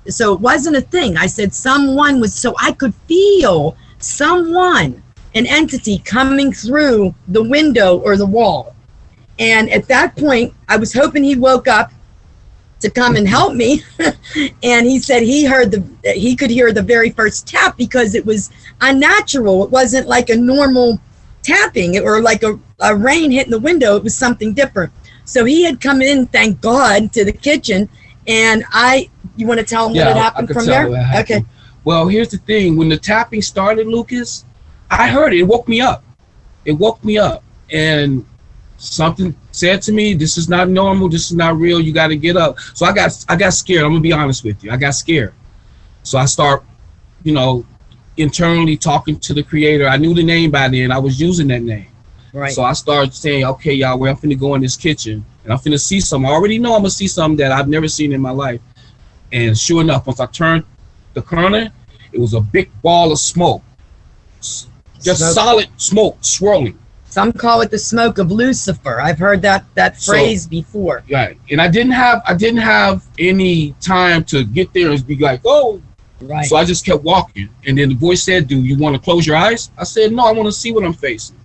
So it wasn't a thing. I said someone was, so I could feel someone, an entity coming through the window or the wall. And at that point, I was hoping he woke up to come and help me. And he said he could hear the very first tap, because it was unnatural. It wasn't like a normal tapping or like a rain hitting the window. It was something different. So he had come in, thank God, to the kitchen. And you want to tell him what had happened from there? Okay. Well, here's the thing. When the tapping started, Lucas, I heard it. It woke me up. And something said to me, this is not normal. This is not real. You got to get up. So I got scared. I'm going to be honest with you. I got scared. So I start, internally talking to the creator. I knew the name by then. I was using that name. Right. So I started saying, okay, y'all, I'm finna go in this kitchen and I'm finna see something. I already know I'm gonna see something that I've never seen in my life. And sure enough, once I turned the corner, it was a big ball of smoke. Just solid smoke swirling. Some call it the smoke of Lucifer. I've heard that phrase before. Right. And I didn't have any time to get there and be like, oh. Right. So I just kept walking. And then the voice said, do you want to close your eyes? I said, no, I want to see what I'm facing.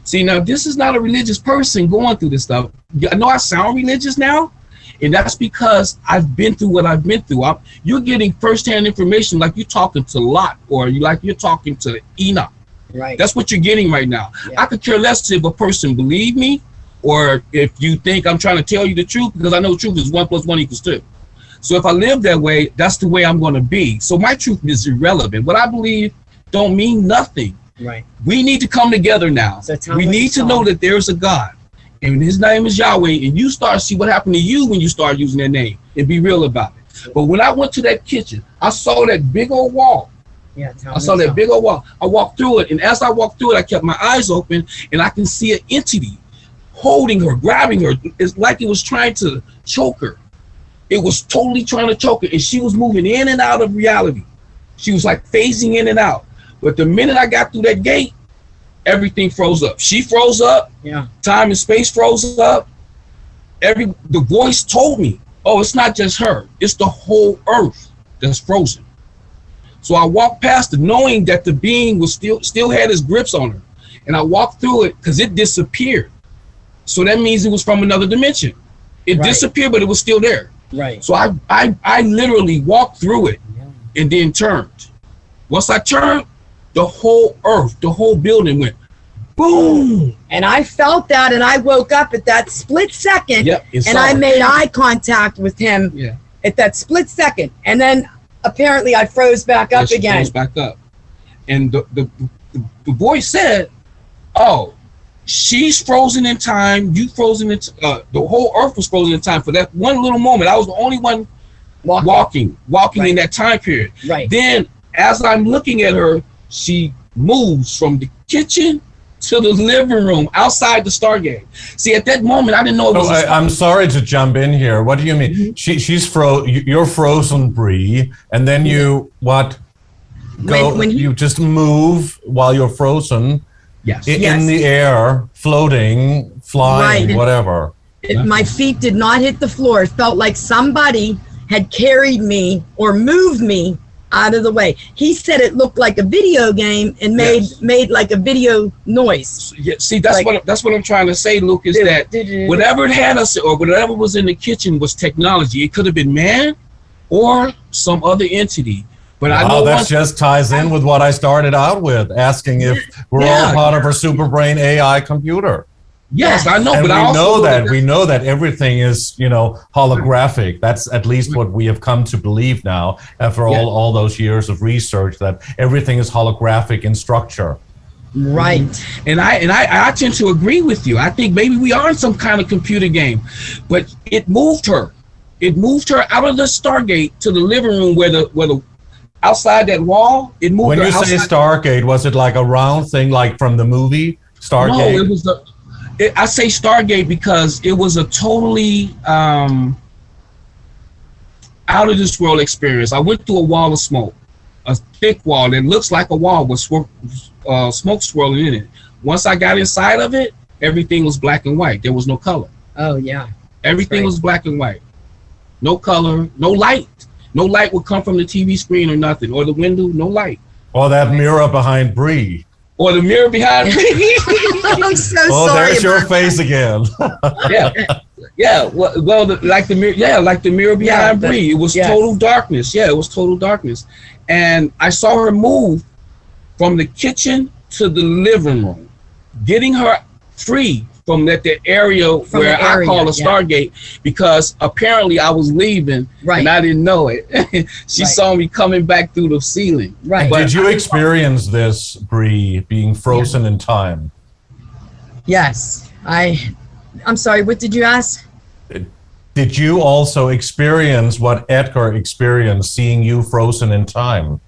See, now this is not a religious person going through this stuff. I know I sound religious now, and that's because I've been through what I've been through. You're getting firsthand information like you're talking to Lot, or you're talking to Enoch. Right. That's what you're getting right now. Yeah. I could care less if a person believe me, or if you think I'm trying to tell you the truth, because I know truth is 1 + 1 = 2. So if I live that way, that's the way I'm going to be. So my truth is irrelevant. What I believe don't mean nothing. Right. We need to come together now. So we need to know that there's a God, and his name is Yahweh, and you start to see what happened to you when you start using that name, and be real about it. But when I went to that kitchen, I saw that big old wall. Yeah, I saw that big old wall. I walked through it, and as I walked through it, I kept my eyes open, and I can see an entity holding her, grabbing her. It's like it was trying to choke her. It was totally trying to choke her, and she was moving in and out of reality. She was like phasing in and out. But the minute I got through that gate, everything froze up. She froze up. Yeah. Time and space froze up. The voice told me, oh, it's not just her. It's the whole earth that's frozen. So I walked past it, knowing that the being was still had his grips on her. And I walked through it because it disappeared. So that means it was from another dimension. It disappeared, but it was still there. Right. So I literally walked through it and then turned. Once I turned, the whole earth, the whole building went boom. And I felt that, and I woke up at that split second, Yep, and I made eye contact with him at that split second. And then apparently I froze back up again. Froze back up. And the boy said, oh, she's frozen in time, you frozen in the whole earth was frozen in time for that one little moment. I was the only one walking right. in that time period. Right. Then as I'm looking at her, she moves from the kitchen to the living room outside the Stargate. See, at that moment, I didn't know it was. I'm sorry to jump in here. What do you mean? Mm-hmm. You're frozen, Bree, and then you what? Go. When you just move while you're frozen. Yes. In the air, floating, flying, right. Whatever. My feet did not hit the floor. It felt like somebody had carried me or moved me out of the way. He said it looked like a video game and made like a video noise. Yeah, see, that's what I'm trying to say, Luke, is that whatever it had us or whatever was in the kitchen was technology. It could have been man or some other entity. But I know that just ties in with what I started out with, asking if we're all part of a super brain AI computer. Yes, I know. And but we know that everything is, holographic. That's at least what we have come to believe now after all those years of research, that everything is holographic in structure. Right. And I tend to agree with you. I think maybe we are in some kind of computer game, but it moved her. It moved her out of the Stargate to the living room where the outside that wall, it moved. When you say Stargate, was it like a round thing, like from the movie Stargate? No, it was I say Stargate because it was a totally out of this world experience. I went through a wall of smoke, a thick wall that looks like a wall with smoke swirling in it. Once I got inside of it, everything was black and white. There was no color. Oh yeah. Everything was black and white. No color, no light. No light would come from the TV screen or nothing, or the window, no light. Or that mirror behind Bree. Or the mirror behind me. I'm so sorry. Oh, there's your face again. Yeah. Well, like the mirror behind Bree. It was total darkness. Yeah, it was total darkness. And I saw her move from the kitchen to the living room, getting her free from the area where I call a Stargate, because apparently I was leaving and I didn't know it. She saw me coming back through the ceiling. Right. But did you experience this, Bree, being frozen in time? Yes. I'm sorry, what did you ask? Did you also experience what Edgar experienced, seeing you frozen in time?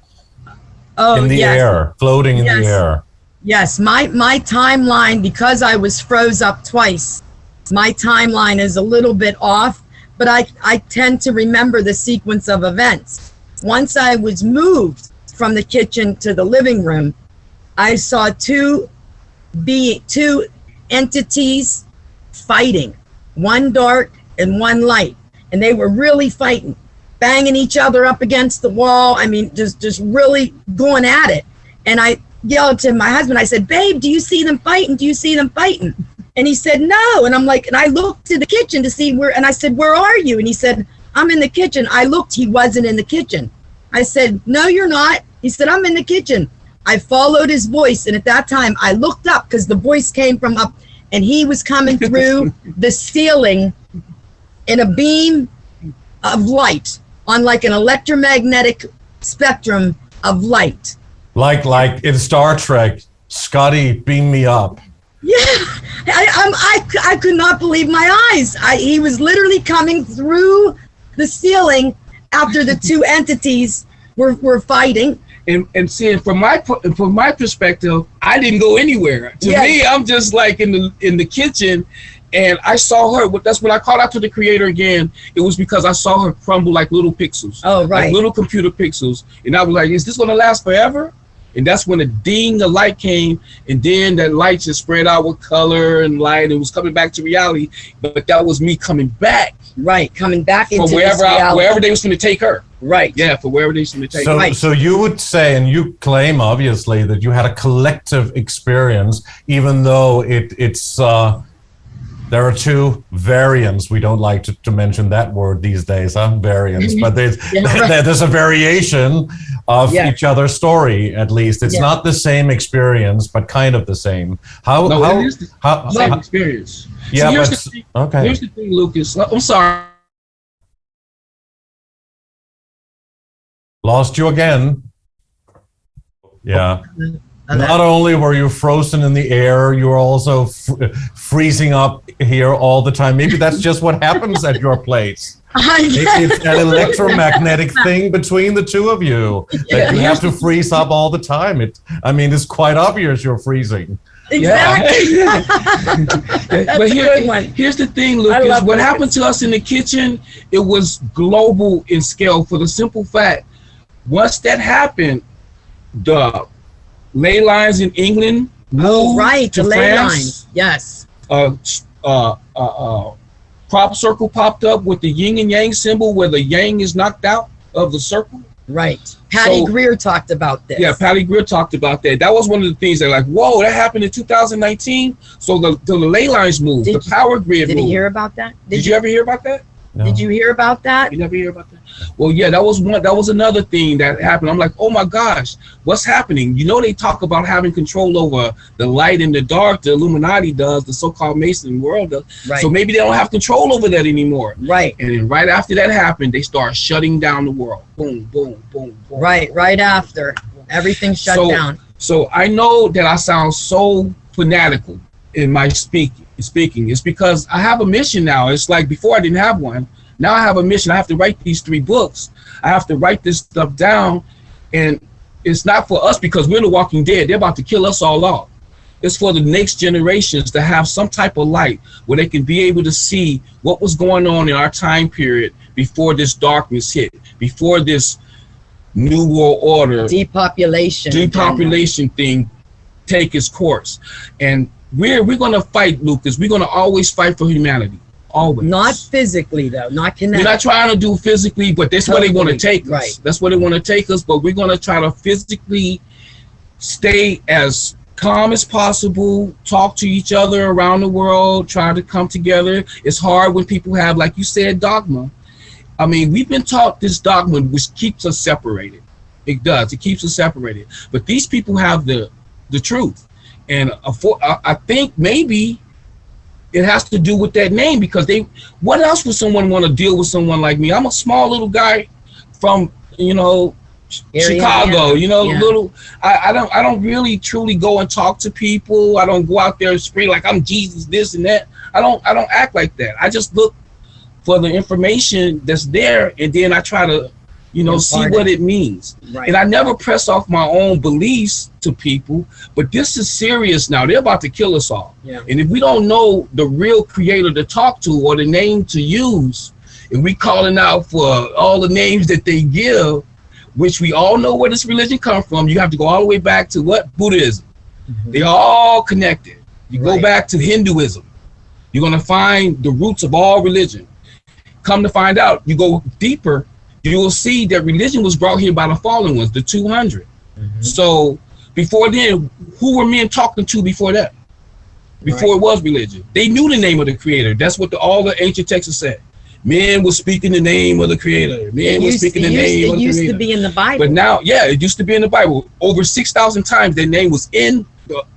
Oh, in the air, floating in the air. Yes, my timeline, because I was froze up twice, my timeline is a little bit off, but I tend to remember the sequence of events. Once I was moved from the kitchen to the living room, I saw two entities fighting, one dark and one light, and they were really fighting, banging each other up against the wall. I mean, just really going at it. And I yelled to my husband, I said, babe, do you see them fighting? Do you see them fighting? And he said, no. And I'm like, and I looked to the kitchen to see where, and I said, where are you? And he said, I'm in the kitchen. I looked, he wasn't in the kitchen. I said, no, you're not. He said, I'm in the kitchen. I followed his voice. And at that time I looked up because the voice came from up, and he was coming through the ceiling in a beam of light on like an electromagnetic spectrum of light. Like in Star Trek, Scotty, beam me up. Yeah, I could not believe my eyes. He was literally coming through the ceiling after the two entities were fighting. And seeing from my perspective, I didn't go anywhere. To me, I'm just like in the kitchen, and I saw her. That's when I called out to the creator again. It was because I saw her crumble like little pixels. Oh, right. Like little computer pixels. And I was like, is this going to last forever? And that's when a ding of light came, and then that light just spread out with color and light, and it was coming back to reality. But that was me coming back. Right, coming back into wherever they was going to take her. Right. Yeah, for wherever they was going to take her. So you would say, and you claim obviously, that you had a collective experience, even though it's there are two variants. We don't like to mention that word these days, variants. But there's a variation of Yeah. each other's story. At least it's Yeah. not the same experience, but kind of the same. It is the how same experience. yeah, So here's but the thing, okay. Here's the thing, Lucas. I'm sorry. Lost you again. Yeah. Not only were you frozen in the air, you were also freezing up here all the time. Maybe that's just what happens at your place. It's an electromagnetic thing between the two of you that you have to freeze up all the time. It's quite obvious you're freezing. Exactly. But here's the thing, Lucas. What happened to us in the kitchen, it was global in scale for the simple fact, once that happened, the ley lines in England moved to the ley France. lines. Yes. Crop circle popped up with the yin and yang symbol where the yang is knocked out of the circle. Right. Patty Greer talked about this. Yeah, Patty Greer talked about that. That was one of the things that like, whoa, that happened in 2019. So the ley lines moved, the power grid moved. Did you hear about that? Did you ever hear about that? No. Did you hear about that? You never hear about that? Well, yeah, that was another thing that happened. I'm like, oh my gosh, what's happening? You know, they talk about having control over the light and the dark. The Illuminati does, the so-called Mason world does. Right. So maybe they don't have control over that anymore. Right. And then right after that happened, they start shutting down the world. Boom, boom, boom, boom. Right after everything shut down. So I know that I sound so fanatical in my speaking. It's because I have a mission now. It's like before I didn't have one. Now I have a mission. I have to write these 3 books. I have to write this stuff down. And it's not for us because we're the Walking Dead. They're about to kill us all off. It's for the next generations to have some type of light where they can be able to see what was going on in our time period before this darkness hit, before this new world order, Depopulation thing take its course. And we're going to fight, Lucas. We're going to always fight for humanity. Always. Not physically, though. Not kinetic. We're not trying to do physically, but that's where they want to take us. Right. That's where they want to take us, but we're going to try to physically stay as calm as possible, talk to each other around the world, try to come together. It's hard when people have, like you said, dogma. I mean, we've been taught this dogma which keeps us separated. It does. It keeps us separated. But these people have the truth. And I think maybe it has to do with that name because what else would someone want to deal with someone like me? I'm a small little guy from, Chicago, I don't really truly go and talk to people. I don't go out there and scream like I'm Jesus, this and that. I don't act like that. I just look for the information that's there and then I try to see what it means. Right. And I never press off my own beliefs to people, but this is serious now. They're about to kill us all. Yeah. And if we don't know the real creator to talk to or the name to use, and we calling out for all the names that they give, which we all know where this religion comes from, you have to go all the way back to what? Buddhism. Mm-hmm. They're all connected. You go back to Hinduism. You're going to find the roots of all religion. Come to find out, you go deeper, you will see that religion was brought here by the fallen ones, the 200. Mm-hmm. So before then, who were men talking to before that? Before it was religion. They knew the name of the creator. That's what all the ancient texts said. Men were speaking the name of the creator. Men were speaking the name of the creator. It used to be in the Bible. But now, it used to be in the Bible. Over 6,000 times their name was in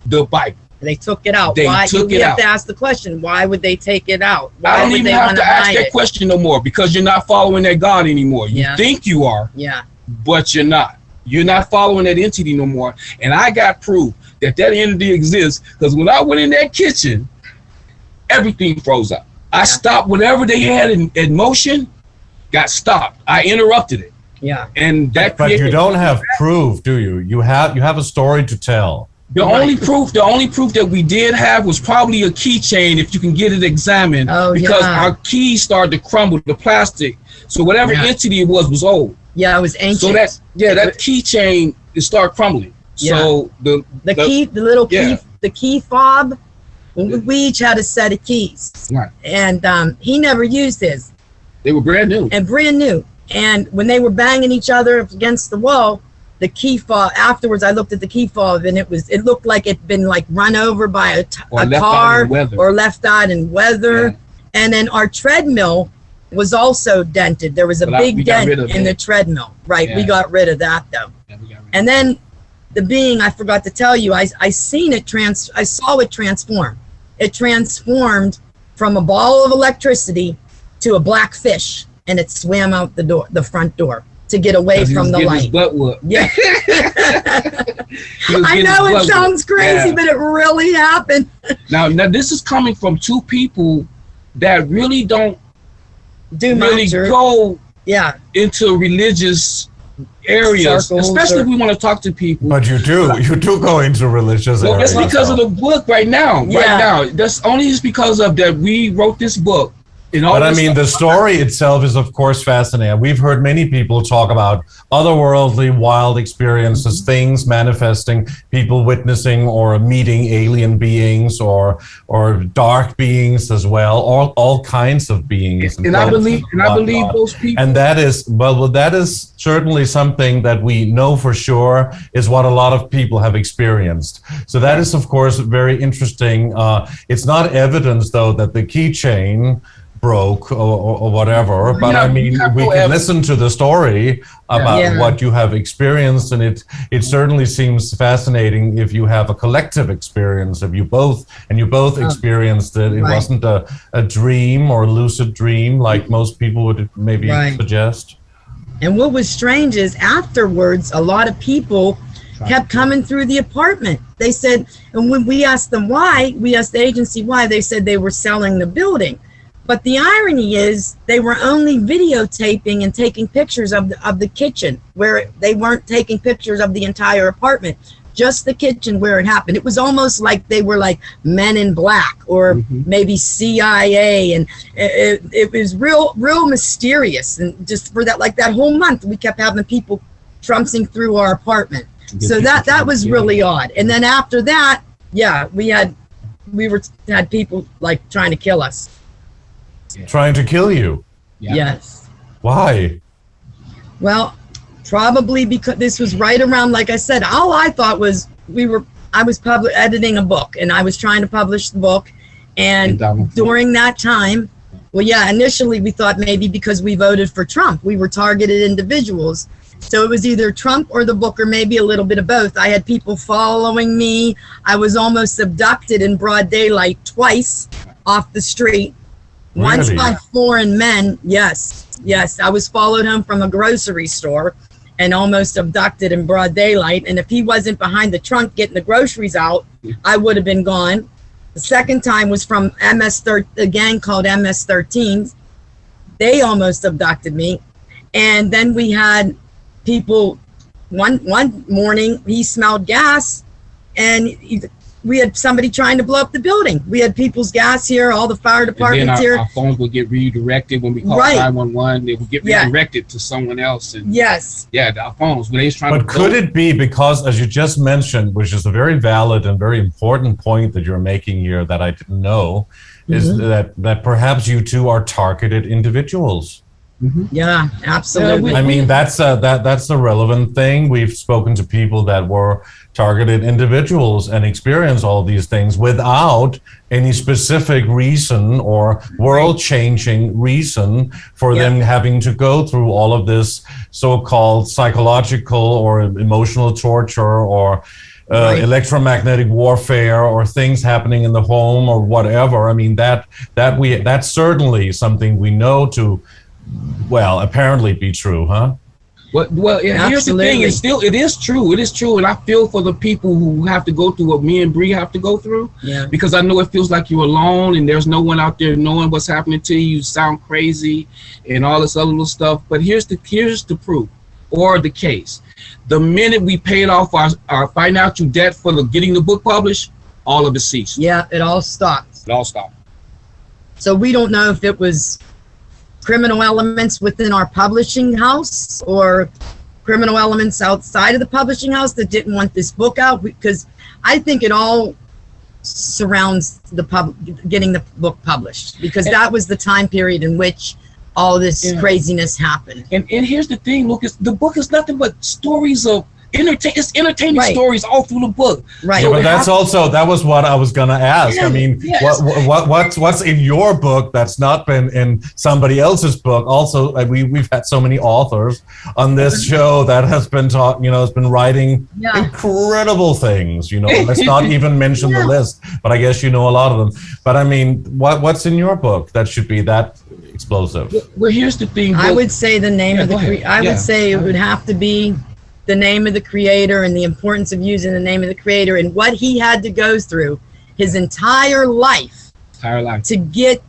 the Bible. They took it out. They took it out. You have to ask the question, why would they take it out? I don't even have to ask that question no more because you're not following that God anymore. You think you are, but you're not. You're not following that entity no more. And I got proof that entity exists because when I went in that kitchen, everything froze up. I stopped whatever they had in motion, got stopped. I interrupted it. Yeah. And that. But you don't have proof, do you? You have a story to tell. The only proof that we did have was probably a keychain if you can get it examined because our keys started to crumble, the plastic. So whatever entity it was old. Yeah, it was ancient. So that keychain it started crumbling. Yeah. So the key fob, we each had a set of keys. Right. And he never used his. They were brand new. And when they were banging each other against the wall, the key fob, afterwards I looked at the key fob and it looked like it'd been like run over by a car or left out in weather. Yeah. And then our treadmill was also dented. There was a big dent in the treadmill. Right. We got rid of that though. And then the being, I forgot to tell you, I saw it transform. It transformed from a ball of electricity to a black fish, and it swam out the front door to get away from the light. Yeah. I know it sounds crazy, but it really happened. Now this is coming from two people that really don't go into religious areas, especially if we want to talk to people. But you do go into religious areas. That's because of the book right now. That's only just because of that we wrote this book. But I mean, the story itself is, of course, fascinating. We've heard many people talk about otherworldly, wild experiences, things manifesting, people witnessing or meeting alien beings or dark beings as well, all kinds of beings. And I believe those people. And that is certainly something that we know for sure is what a lot of people have experienced. So that is, of course, very interesting. It's not evidence, though, that the keychain broke or whatever, but I mean, we can listen to the story about what you have experienced, and it certainly seems fascinating if you have a collective experience, if you both experienced it. It wasn't a dream or lucid dream like most people would maybe suggest. And what was strange is afterwards, a lot of people kept coming through the apartment. They said, and when we asked them why, we asked the agency why, they said they were selling the building. But the irony is they were only videotaping and taking pictures of the kitchen, where they weren't taking pictures of the entire apartment, just the kitchen where it happened. It was almost like they were like Men in Black or maybe CIA, and it was real mysterious. And just for that whole month, we kept having people trouncing through our apartment. So that was really odd. And then after that, we had people like trying to kill us. Trying to kill you? Yes. Why? Well, probably because this was right around, like I said, all I thought was I was editing a book, and I was trying to publish the book, and during that time, initially we thought maybe because we voted for Trump, we were targeted individuals. So it was either Trump or the book, or maybe a little bit of both. I had people following me. I was almost abducted in broad daylight twice off the street. Once by foreign men, yes. I was followed home from a grocery store and almost abducted in broad daylight. And if he wasn't behind the trunk getting the groceries out, I would have been gone. The second time was from a gang called MS-13. They almost abducted me. And then we had people, one morning, he smelled gas, and we had somebody trying to blow up the building. We had people's gas here, all the fire departments here. Our phones would get redirected when we called 911. They would get redirected to someone else. And our phones. When they was trying But could it be because, as you just mentioned, which is a very valid and very important point that you're making here that I didn't know, is that perhaps you two are targeted individuals? Yeah, absolutely. I mean, that's the relevant thing. We've spoken to people that were targeted individuals and experienced all these things without any specific reason or world-changing reason for them having to go through all of this so-called psychological or emotional torture or electromagnetic warfare or things happening in the home or whatever. I mean, that's certainly something we know to apparently be true, huh? Well, here's the thing. It is true. It is true. And I feel for the people who have to go through what me and Bree have to go through. Yeah. Because I know it feels like you're alone and there's no one out there knowing what's happening to you. You sound crazy and all this other little stuff. But here's the proof or the case. The minute we paid off our financial debt for getting the book published, all of it ceased. Yeah, it all stopped. It all stopped. So we don't know if it was criminal elements within our publishing house or criminal elements outside of the publishing house that didn't want this book out, because I think it all surrounds getting the book published, because that was the time period in which all this craziness happened. And here's the thing, Lucas, the book is nothing but stories of It's entertaining Right. stories all through the book. Right. Yeah, So but it that's has- also, that was what I was gonna ask. I mean, Yes. what's in your book that's not been in somebody else's book? Also, we've had so many authors on this show that has been has been writing Yeah. incredible things. Let's not even mention the list, but I guess you know a lot of them. But I mean, what's in your book that should be that explosive? Well, here's the thing. I would say the name of the go ahead. I would say it would have to be the name of the creator and the importance of using the name of the creator and what he had to go through his entire life to get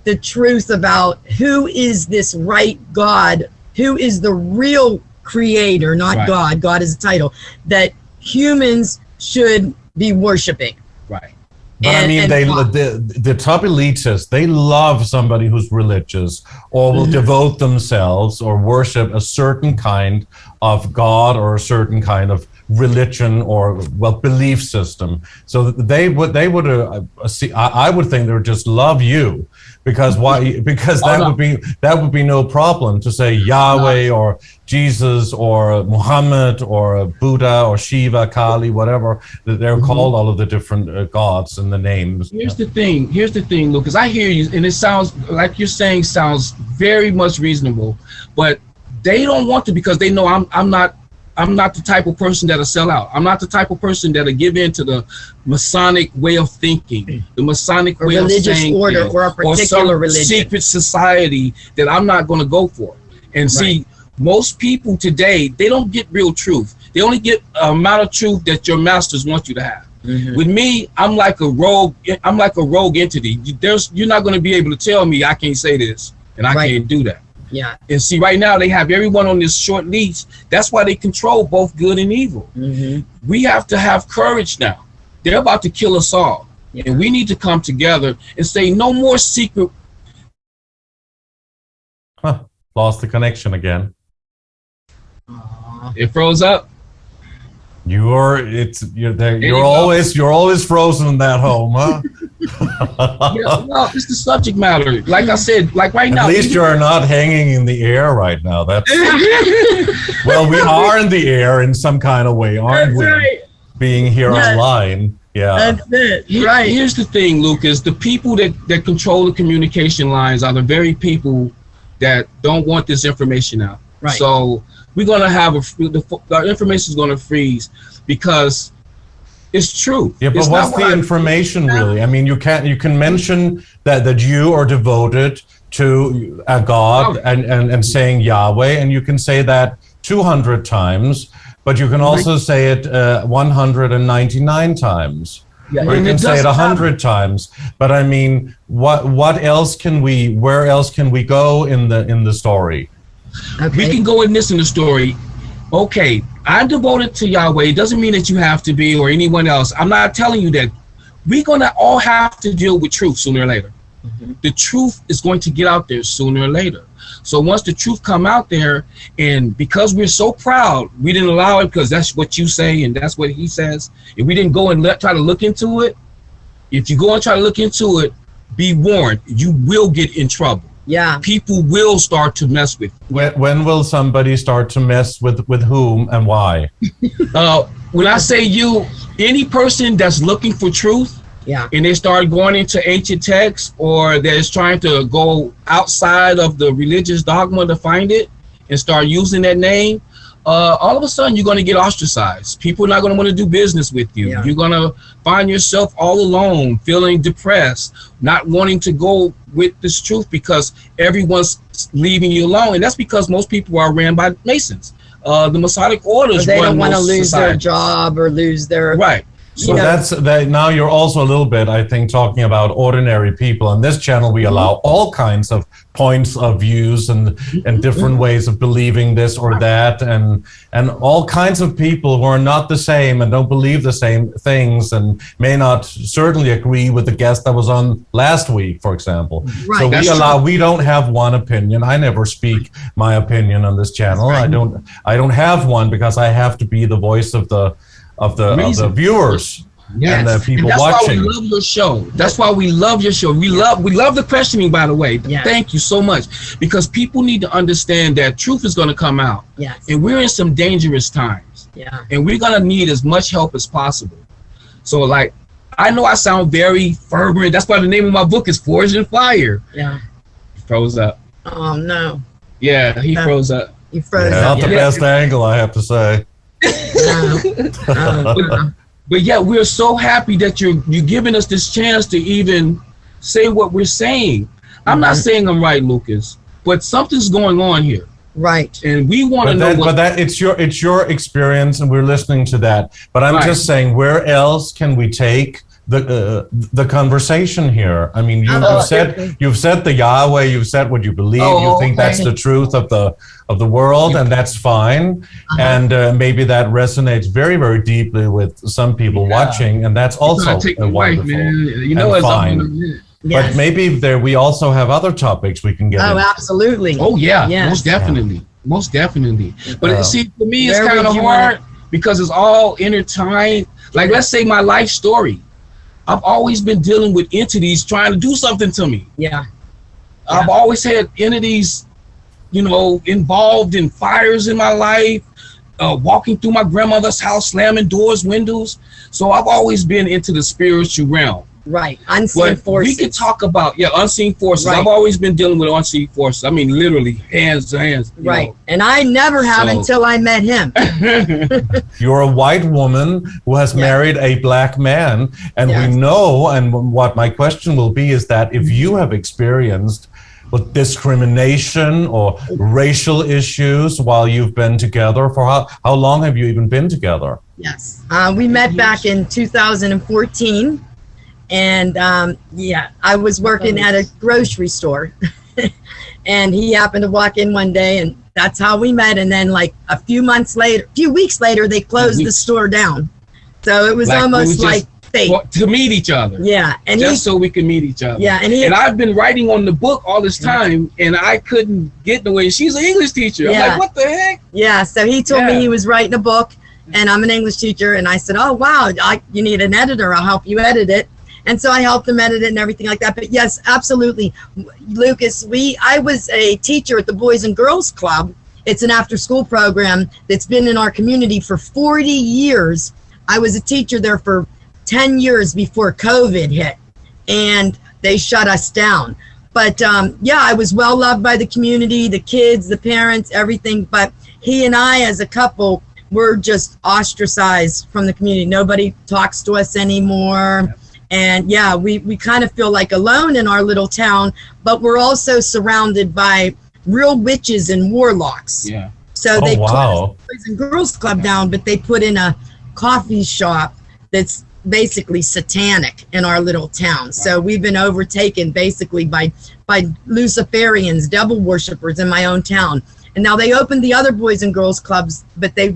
the truth about who is this right God, who is the real creator, not Right. God. God is a title that humans should be worshiping. Right. But I mean, the top elitists, they love somebody who's religious or will devote themselves or worship a certain kind of God or a certain kind of religion or belief system. So they would see. I would think they would just love you because why? Because that would be no problem to say Yahweh or Jesus or Muhammad or Buddha or Shiva, Kali, whatever they're called, all of the different gods and the names. Here's the thing, Lucas. I hear you, and it sounds like you're saying sounds very much reasonable, but they don't want to because they know I'm not the type of person that'll sell out. I'm not the type of person that'll give in to the Masonic way of thinking, the Masonic way of saying order things, or a particular some religion. secret society that I'm not going to go for. And see, most people today, they don't get real truth. They only get an amount of truth that your masters want you to have. With me, I'm like a rogue entity. You're not going to be able to tell me I can't say this and I can't do that. Yeah. And see, right now they have everyone on this short leash. That's why they control both good and evil. We have to have courage now. They're about to kill us all. And we need to come together and say no more secret. Lost the connection again. It froze up. You're always frozen in that home, huh? Well, it's the subject matter. Like I said, like right now. At least you're not hanging in the air right now. That's well, we are in the air in some kind of way, aren't we? Right. Being here online. Yeah. That's it. Right. Here's the thing, Lucas. The people that control the communication lines are the very people that don't want this information out. Right. So we're going to have the information is going to freeze because it's true. Yeah, but what's the information really? I mean, you can mention that you are devoted to a God and saying Yahweh, and you can say that 200 times, but you can also say it 199 times. Yeah, or you can say it 100 times. But I mean, where else can we go in the story? Okay. We can go in the story. Okay, I'm devoted to Yahweh. It doesn't mean that you have to be or anyone else. I'm not telling you that. We're going to all have to deal with truth sooner or later. The truth is going to get out there sooner or later. So once the truth come out there, and because we're so proud, we didn't allow it because that's what you say and that's what he says. If we didn't go and try to look into it, if you go and try to look into it, be warned, you will get in trouble. Yeah. People will start to mess with you. When will somebody start to mess with whom and why? When I say you, any person that's looking for truth, and they start going into ancient texts or that's trying to go outside of the religious dogma to find it and start using that name, all of a sudden you're going to get ostracized. People are not going to want to do business with you. You're going to find yourself all alone, feeling depressed, not wanting to go with this truth because everyone's leaving you alone. And that's because most people are ran by Masons. The Masonic orders they don't want to most lose society. their job or lose their So that's that. Now you're also a little bit, I think, talking about ordinary people. On this channel, we allow all kinds of points of views and different ways of believing this or that, and all kinds of people who are not the same and don't believe the same things and may not certainly agree with the guest that was on last week, for example. So we don't have one opinion. I never speak my opinion on this channel. I don't have one because I have to be the voice of the viewers and the people watching. That's why we love your show. That's why we love your show. We love the questioning, by the way. Thank you so much, because people need to understand that truth is going to come out. And we're in some dangerous times. Yeah. And we're gonna need as much help as possible. So like, I know I sound very fervent. That's why the name of my book is Forged in Fire. Yeah. He froze up. Oh no. Yeah, he froze up. You froze Not up. the best angle, I have to say. But yeah, we're so happy that you're giving us this chance to even say what we're saying. I'm not saying I'm right, Lucas, but something's going on here. Right. And we want to know But that it's your experience, and we're listening to that. But I'm just saying, where else can we take the conversation here? I mean, you've said the Yahweh, you've said what you believe, you think that's the truth of the world, and that's fine. And maybe that resonates very, very deeply with some people watching, and that's also wonderful. Man. You know, and fine. But maybe we also have other topics we can get into. Absolutely. Oh yeah, most definitely. Most definitely. But see, for me, it's kind of hard because it's all intertwined. Like, let's say my life story. I've always been dealing with entities trying to do something to me. Yeah. I've always had entities, you know, involved in fires in my life, walking through my grandmother's house, slamming doors, windows. So I've always been into the spiritual realm. Right. Unseen forces. We could talk about, unseen forces. Right. I've always been dealing with unseen forces. I mean, literally, hands to hands. Right. And I never have until I met him. You're a white woman who has married a black man. And we know, and what my question will be is that if you have experienced discrimination or racial issues while you've been together, for how long have you even been together? Yes. We met back in 2014. And I was working at a grocery store and he happened to walk in one day, and that's how we met. And then like a few weeks later, they closed the store down. So it was almost like fate. To meet each other. Yeah. And so we can meet each other. Yeah. And I've been writing on the book all this time, and I couldn't get in the way. She's an English teacher. I'm like, what the heck? Yeah. So he told me he was writing a book, and I'm an English teacher. And I said, oh, wow, you need an editor. I'll help you edit it. And so I helped them edit it and everything like that. But yes, absolutely, Lucas, I was a teacher at the Boys and Girls Club. It's an after-school program that's been in our community for 40 years. I was a teacher there for 10 years before COVID hit, and they shut us down. But I was well loved by the community, the kids, the parents, everything. But he and I, as a couple, were just ostracized from the community. Nobody talks to us anymore. And we kind of feel like alone in our little town, but we're also surrounded by real witches and warlocks. Yeah. So they closed the Boys and Girls Club down, but they put in a coffee shop that's basically satanic in our little town. So we've been overtaken basically by Luciferians, devil worshippers in my own town. And now they opened the other Boys and Girls Clubs, but they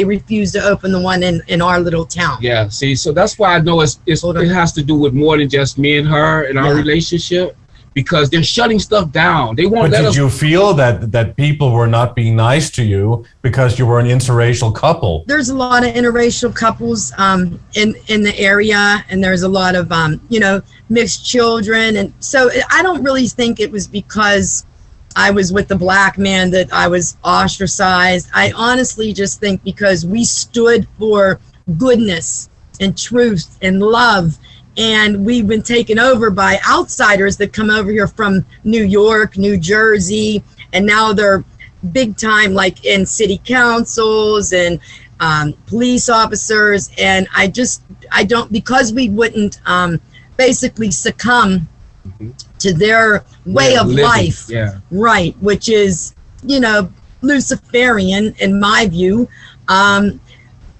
refuse to open the one in our little town. Yeah, see, so that's why I know it has to do with more than just me and her and our relationship, because they're shutting stuff down. They won't let us. Did you feel that people were not being nice to you because you were an interracial couple? There's a lot of interracial couples in the area, and there's a lot of mixed children, and so I don't really think it was because I was with the black man that I was ostracized. I honestly just think because we stood for goodness and truth and love, and we've been taken over by outsiders that come over here from New York, New Jersey, and now they're big time, like in city councils and police officers. And I don't, because we wouldn't basically succumb to their way of life, right, which is, Luciferian in my view.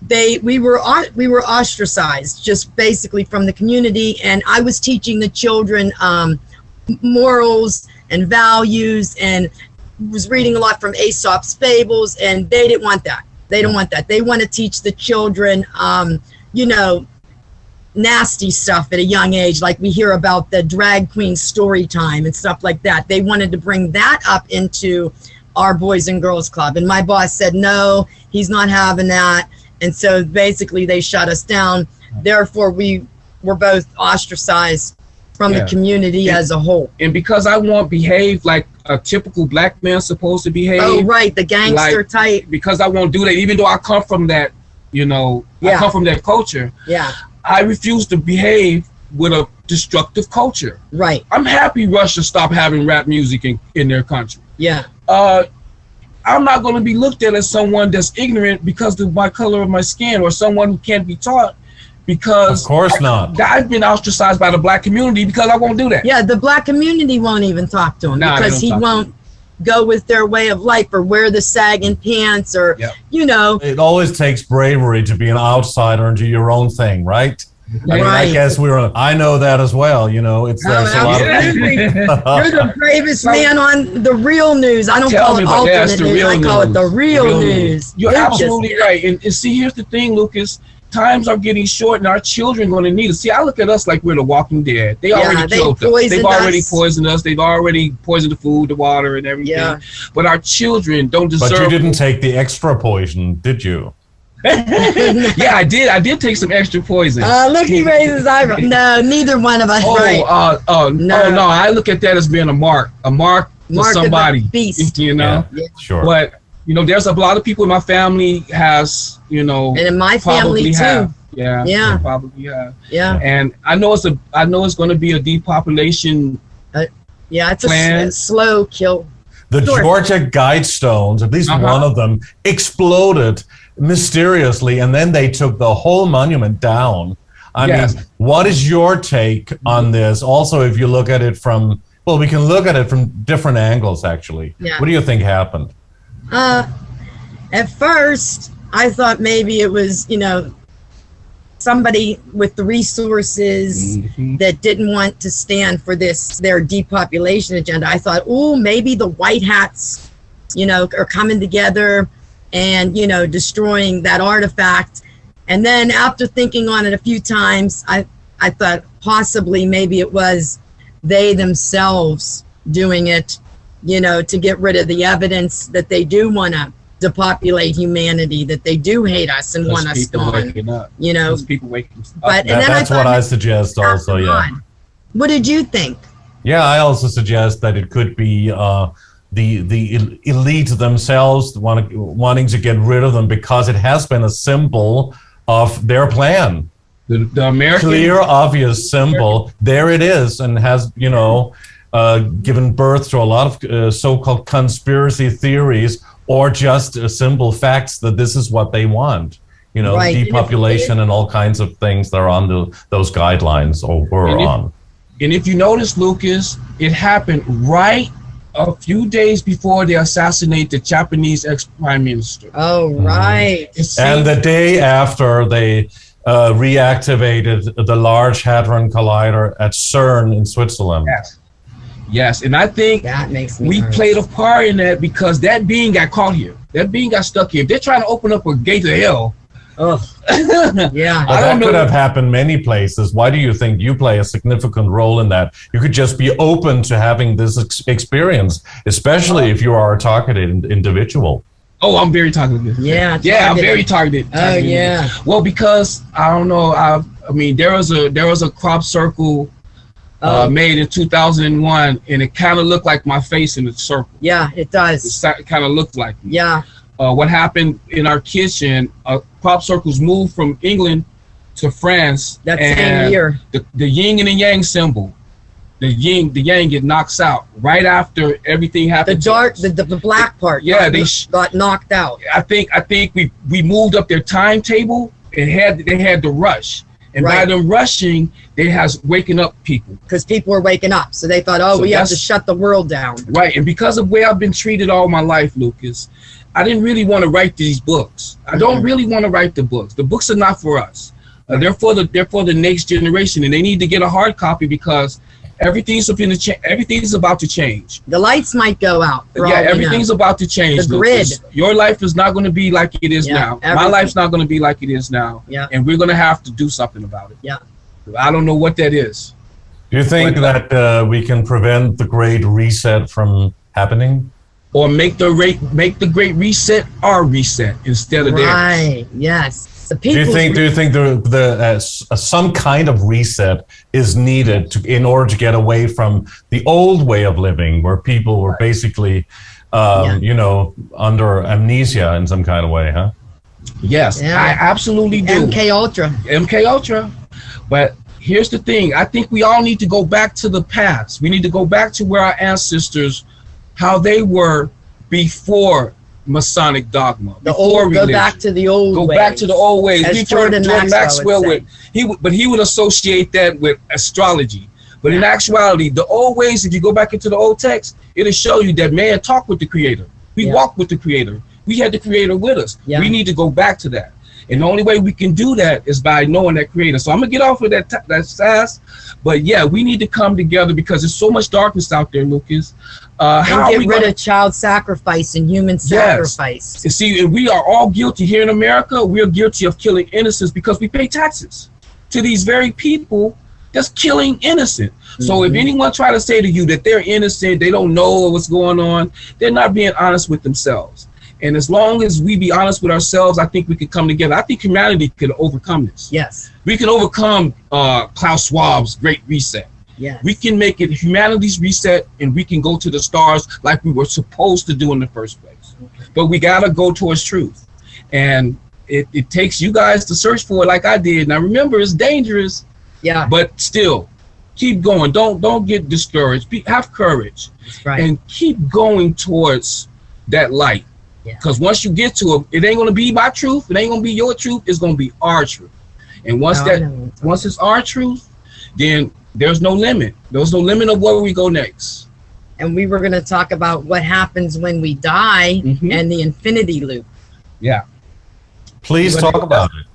We were ostracized just basically from the community, and I was teaching the children morals and values, and was reading a lot from Aesop's fables, and they didn't want that. They don't want that. They want to teach the children, nasty stuff at a young age, like we hear about the drag queen story time and stuff like that. They wanted to bring that up into our Boys and Girls Club, and my boss said no, he's not having that. And so basically they shut us down. Therefore we were both ostracized from the community as a whole. And because I won't behave like a typical black man's supposed to behave. Oh, right, the gangster type. Because I won't do that, even though I come from that, you know, I come from that culture. Yeah. I refuse to behave with a destructive culture. Right. I'm happy Russia stopped having rap music in their country. Yeah. I'm not going to be looked at as someone that's ignorant because of my color of my skin, or someone who can't be taught, because of course not. I've been ostracized by the black community because I won't do that. Yeah, the black community won't even talk to him because he won't go with their way of life or wear the sagging pants or, you know. It always takes bravery to be an outsider and do your own thing, right? I mean, I guess I know that as well. You know, there's a lot of You're the bravest man on the real news. I don't call it alternate news. I call it the real news. You're absolutely right. And see, here's the thing, Lucas. Times are getting short, and our children are going to need us. See, I look at us like we're the Walking Dead. They already killed us. They've already poisoned us. They've already poisoned the food, the water, and everything. Yeah. But our children don't deserve. But you didn't take the extra poison, did you? Yeah, I did. I did take some extra poison. Look, he raises his eyebrow. No, neither one of us. No. I look at that as being a mark for somebody. Beast. You know. Yeah, sure. But you know, there's a lot of people in my family has, you know, and in my family too. Yeah. Probably have. Yeah. And I know it's going to be a depopulation. It's plan. a slow kill. The Georgia Guidestones, at least one of them, exploded mysteriously, and then they took the whole monument down. I mean, what is your take on this? Also, if you look at it from, well, we can look at it from different angles, actually. Yeah. What do you think happened? At first, I thought maybe it was, you know, somebody with the resources that didn't want to stand for their depopulation agenda. I thought, oh, maybe the white hats, you know, are coming together and, you know, destroying that artifact. And then after thinking on it a few times, I thought possibly maybe it was they themselves doing it, you know, to get rid of the evidence that they do want to depopulate humanity, that they do hate us and want us gone. You know, people waking up. But that's what I suggest also. Yeah. What did you think? Yeah, I also suggest that it could be the elite themselves wanting to get rid of them because it has been a symbol of their plan. The American clear, obvious symbol. There it is, and has, you know, given birth to a lot of so-called conspiracy theories, or just simple facts that this is what they want. You know, depopulation and all kinds of things that are on those guidelines or were on. And if you notice, Lucas, it happened right a few days before they assassinate the Japanese ex-prime minister. Oh, right. And the day after they reactivated the Large Hadron Collider at CERN in Switzerland. Yes, and I think that makes me we played a part in that because that being got caught here. That being got stuck here. If they're trying to open up a gate to hell. Yeah. Well, that could have happened many places. Why do you think you play a significant role in that? You could just be open to having this experience, especially if you are a targeted individual. Oh, I'm very targeted. Yeah, I'm very targeted. Oh, yeah. Well, because I don't know. I mean, there was a crop circle made in 2001, and it kind of looked like my face in the circle. Yeah, it does. It kind of looked like me. Yeah. What happened in our kitchen? Crop circles moved from England to France. That same year. The yin and the yang symbol, the yang, it knocks out right after everything happened. The black part. Yeah, they got knocked out. I think we moved up their timetable and they had to rush. And by them rushing, they has waking up people. Because people were waking up. So they thought, we have to shut the world down. Right. And because of the way I've been treated all my life, Lucas, I didn't really want to write these books. I don't really want to write the books. The books are not for us. They're for the next generation, and they need to get a hard copy because everything's about to change. The lights might go out. Everything's about to change. The grid. Your life is not going to be like it is now. My life's not going to be like it is now. Yeah. And we're going to have to do something about it. Yeah. I don't know what that is. Do you think that we can prevent the Great Reset from happening? or make the Great Reset our reset instead of theirs. Right. Yes. The Do you think some kind of reset is needed in order to get away from the old way of living, where people were basically, under amnesia in some kind of way, huh? Yes, yeah. I absolutely do. MK Ultra. But here's the thing. I think we all need to go back to the past. We need to go back to where our ancestors, how they were before Masonic dogma. Go back to the old ways. Go back to the old ways. As Jordan Maxwell would, he would associate that with astrology. But in actuality, the old ways, if you go back into the old text, it'll show you that man talked with the Creator. We walked with the Creator. We had the Creator with us. We need to go back to that. And the only way we can do that is by knowing that Creator. So I'm going to get off of that sass. But yeah, we need to come together because there's so much darkness out there, Lucas. And get rid of child sacrifice and human sacrifice. You see, we are all guilty here in America. We're guilty of killing innocents because we pay taxes to these very people that's killing innocent. So if anyone try to say to you that they're innocent, they don't know what's going on, they're not being honest with themselves. And as long as we be honest with ourselves, I think we can come together. I think humanity can overcome this. Yes. We can overcome Klaus Schwab's Great Reset. Yes. We can make it humanity's reset, and we can go to the stars like we were supposed to do in the first place. But we got to go towards truth. And it takes you guys to search for it like I did. Now, remember, it's dangerous. Yeah. But still, keep going. Don't get discouraged. Have courage. That's right. And keep going towards that light. Because once you get to it, it ain't going to be my truth. It ain't going to be your truth. It's going to be our truth. And once it's our truth, then there's no limit. There's no limit of where we go next. And we were going to talk about what happens when we die and the infinity loop. Yeah. Please talk about it.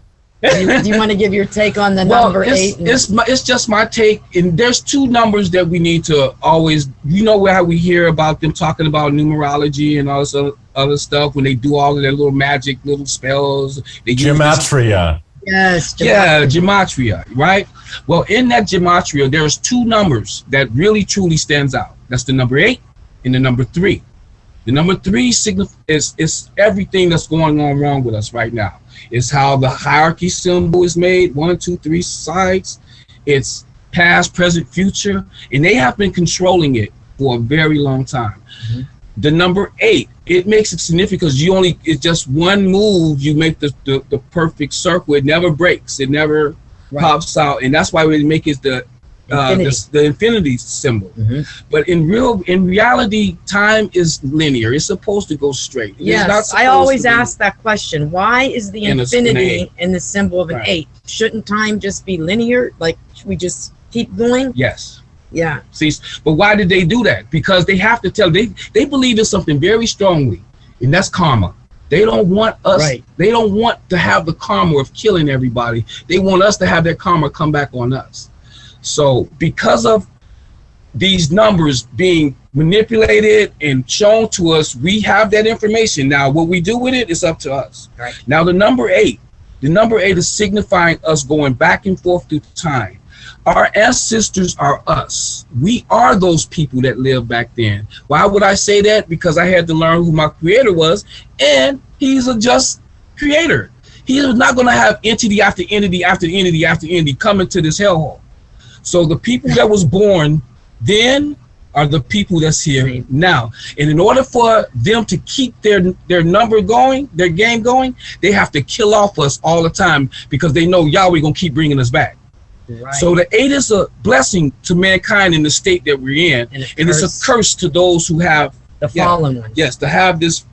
Do you want to give your take on the number 8? It's just my take. And there's two numbers that we need to always, how we hear about them talking about numerology and all this other stuff when they do all of their little magic, little spells. They Gematria. Yes. Gematria, right? Well, in that Gematria, there's two numbers that really truly stands out. That's the number 8 and the number 3. The number 3 is everything that's going on wrong with us right now. It's how the hierarchy symbol is made, 1, 2, 3 sides. It's past, present, future, and they have been controlling it for a very long time. The number 8, it makes it significant because it's just one move, you make the perfect circle. It never breaks. It never pops out, and that's why we make it the infinity symbol. But in reality, time is linear. It's supposed to go straight. Yes, I always ask that question. Why is the infinity in the symbol of an 8? Shouldn't time just be linear? Like, should we just keep going? Yes. Yeah. See, but why did they do that? Because they have to tell. They believe in something very strongly, and that's karma. They don't want us. Right. They don't want to have the karma of killing everybody. They want us to have that karma come back on us. So because of these numbers being manipulated and shown to us, we have that information. Now, what we do with it is up to us. Right. Now, the number 8 is signifying us going back and forth through time. Our ancestors are us. We are those people that lived back then. Why would I say that? Because I had to learn who my creator was, and he's a just creator. He is not going to have entity after entity after entity after entity coming to this hellhole. So the people that was born then are the people that's here now. And in order for them to keep their number going, their game going, they have to kill off us all the time because they know Yahweh going to keep bringing us back. Right. So the 8 is a blessing to mankind in the state that we're in, and it's a curse to those who have the fallen ones. Yes, to have this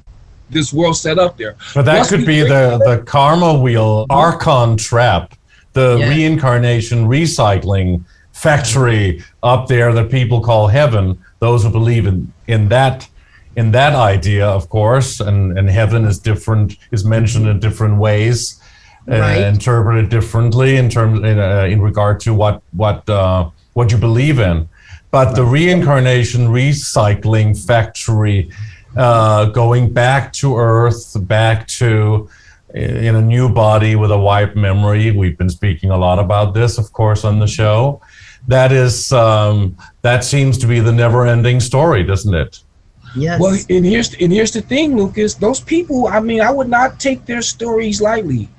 world set up there. But that could be the karma wheel, Archon trap, the reincarnation recycling factory up there that people call heaven. Those who believe in that idea, of course, and heaven is different, is mentioned in different ways. Interpreted differently in regard to what you believe in, but the reincarnation recycling factory, going back to Earth, back to in a new body with a wiped memory. We've been speaking a lot about this, of course, on the show. That seems to be the never-ending story, doesn't it? Yes. Well, and here's the thing, Lucas. Those people, I mean, I would not take their stories lightly.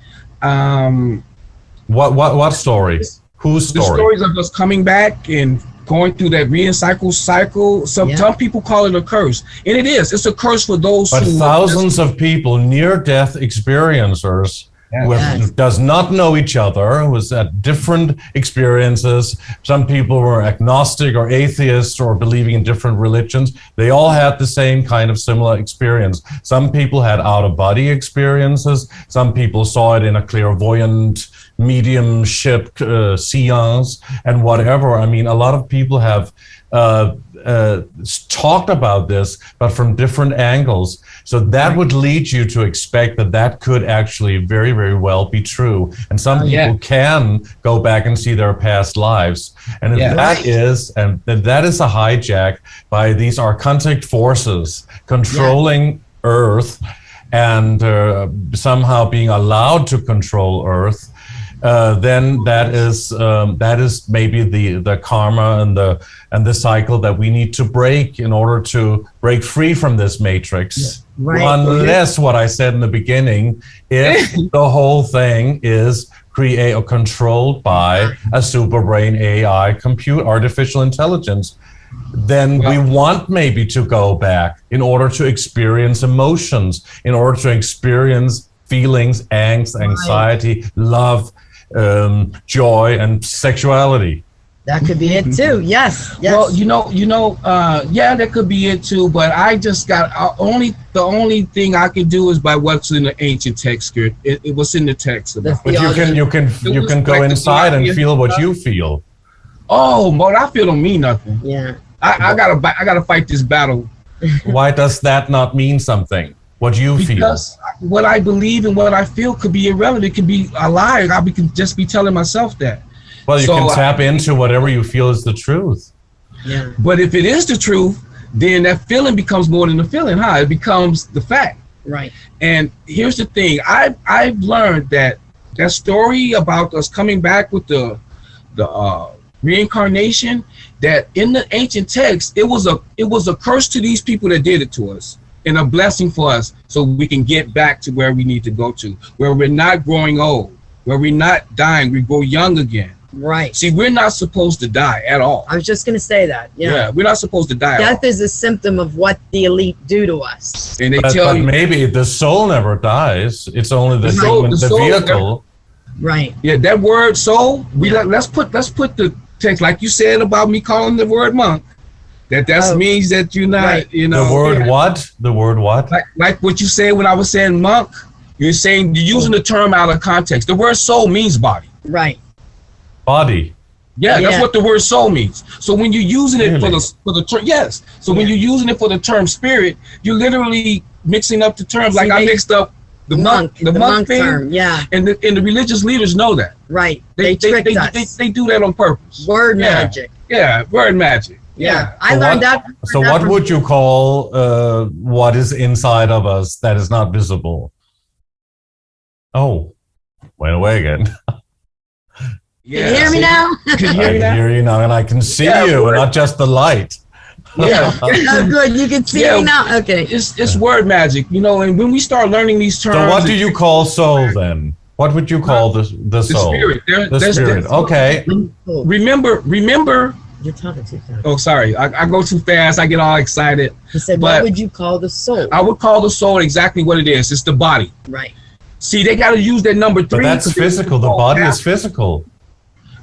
What story? Whose The story? stories of us coming back and going through that recycle cycle. Some people call it a curse, and it is. It's a curse for those But who thousands of people, near-death experiencers, who does not know each other, who has had different experiences. Some people were agnostic or atheists or believing in different religions. They all had the same kind of similar experience. Some people had out-of-body experiences. Some people saw it in a clairvoyant mediumship seance and whatever. I mean, a lot of people have talked about this, but from different angles. So that would lead you to expect that that could actually very, very well be true. And some people can go back and see their past lives. And if that is a hijack by these archontic forces controlling Earth and somehow being allowed to control Earth, then that is maybe the karma and the cycle that we need to break in order to break free from this matrix. Right. Unless what I said in the beginning, if the whole thing is created or controlled by a super brain AI artificial intelligence, then we want maybe to go back in order to experience emotions, in order to experience feelings, angst, anxiety, love, joy, and sexuality. That could be it too. Yes. Well, that could be it too. But I just got the only thing I can do is by what's in the ancient text. It was in the text. But you can go inside and feel what you feel. Oh, but I feel don't mean nothing. Yeah. I gotta fight this battle. Why does that not mean something? What you feel? Because what I believe and what I feel could be irrelevant. It could be a lie. I can just be telling myself that. Well, you can tap into whatever you feel is the truth. Yeah. But if it is the truth, then that feeling becomes more than the feeling, huh? It becomes the fact. Right. And here's the thing. I've learned that story about us coming back with the reincarnation, that in the ancient text, it was a curse to these people that did it to us, and a blessing for us, so we can get back to where we need to go to, where we're not growing old, where we're not dying, we grow young again. Right. See, we're not supposed to die at all. I was just going to say that. Yeah, we're not supposed to die. Death is a symptom of what the elite do to us. And but maybe the soul never dies. It's only the vehicle. Right. Yeah, that word soul. Let's put the text like you said about me calling the word monk. That means that you're not. You know. The word what? The word what? Like what you said when I was saying monk. You're using the term out of context. The word soul means body. Right. Body. Yeah, that's what the word soul means. So when you're using it for the term, yes. So when you're using it for the term spirit, you're literally mixing up the terms. Like I mixed up the monk thing. Term, and the religious leaders know that. Right. They tricked us. They do that on purpose. Word magic. Yeah, word magic. Yeah. I learned that. So what would you call what is inside of us that is not visible? Oh, went away again. Yeah. Can you hear me now? Can you hear me now? I can hear you now, and I can see you, not just the light. Yeah. Oh, good. You can see me now. Okay. It's word magic, and when we start learning these terms. So what do you call soul then? What would you call the soul? The spirit. The spirit. Okay. Remember. You're talking too fast. Oh, sorry. I go too fast. I get all excited. He said, what would you call the soul? I would call the soul exactly what it is. It's the body. Right. See, they got to use that number 3. But that's physical. The body is physical.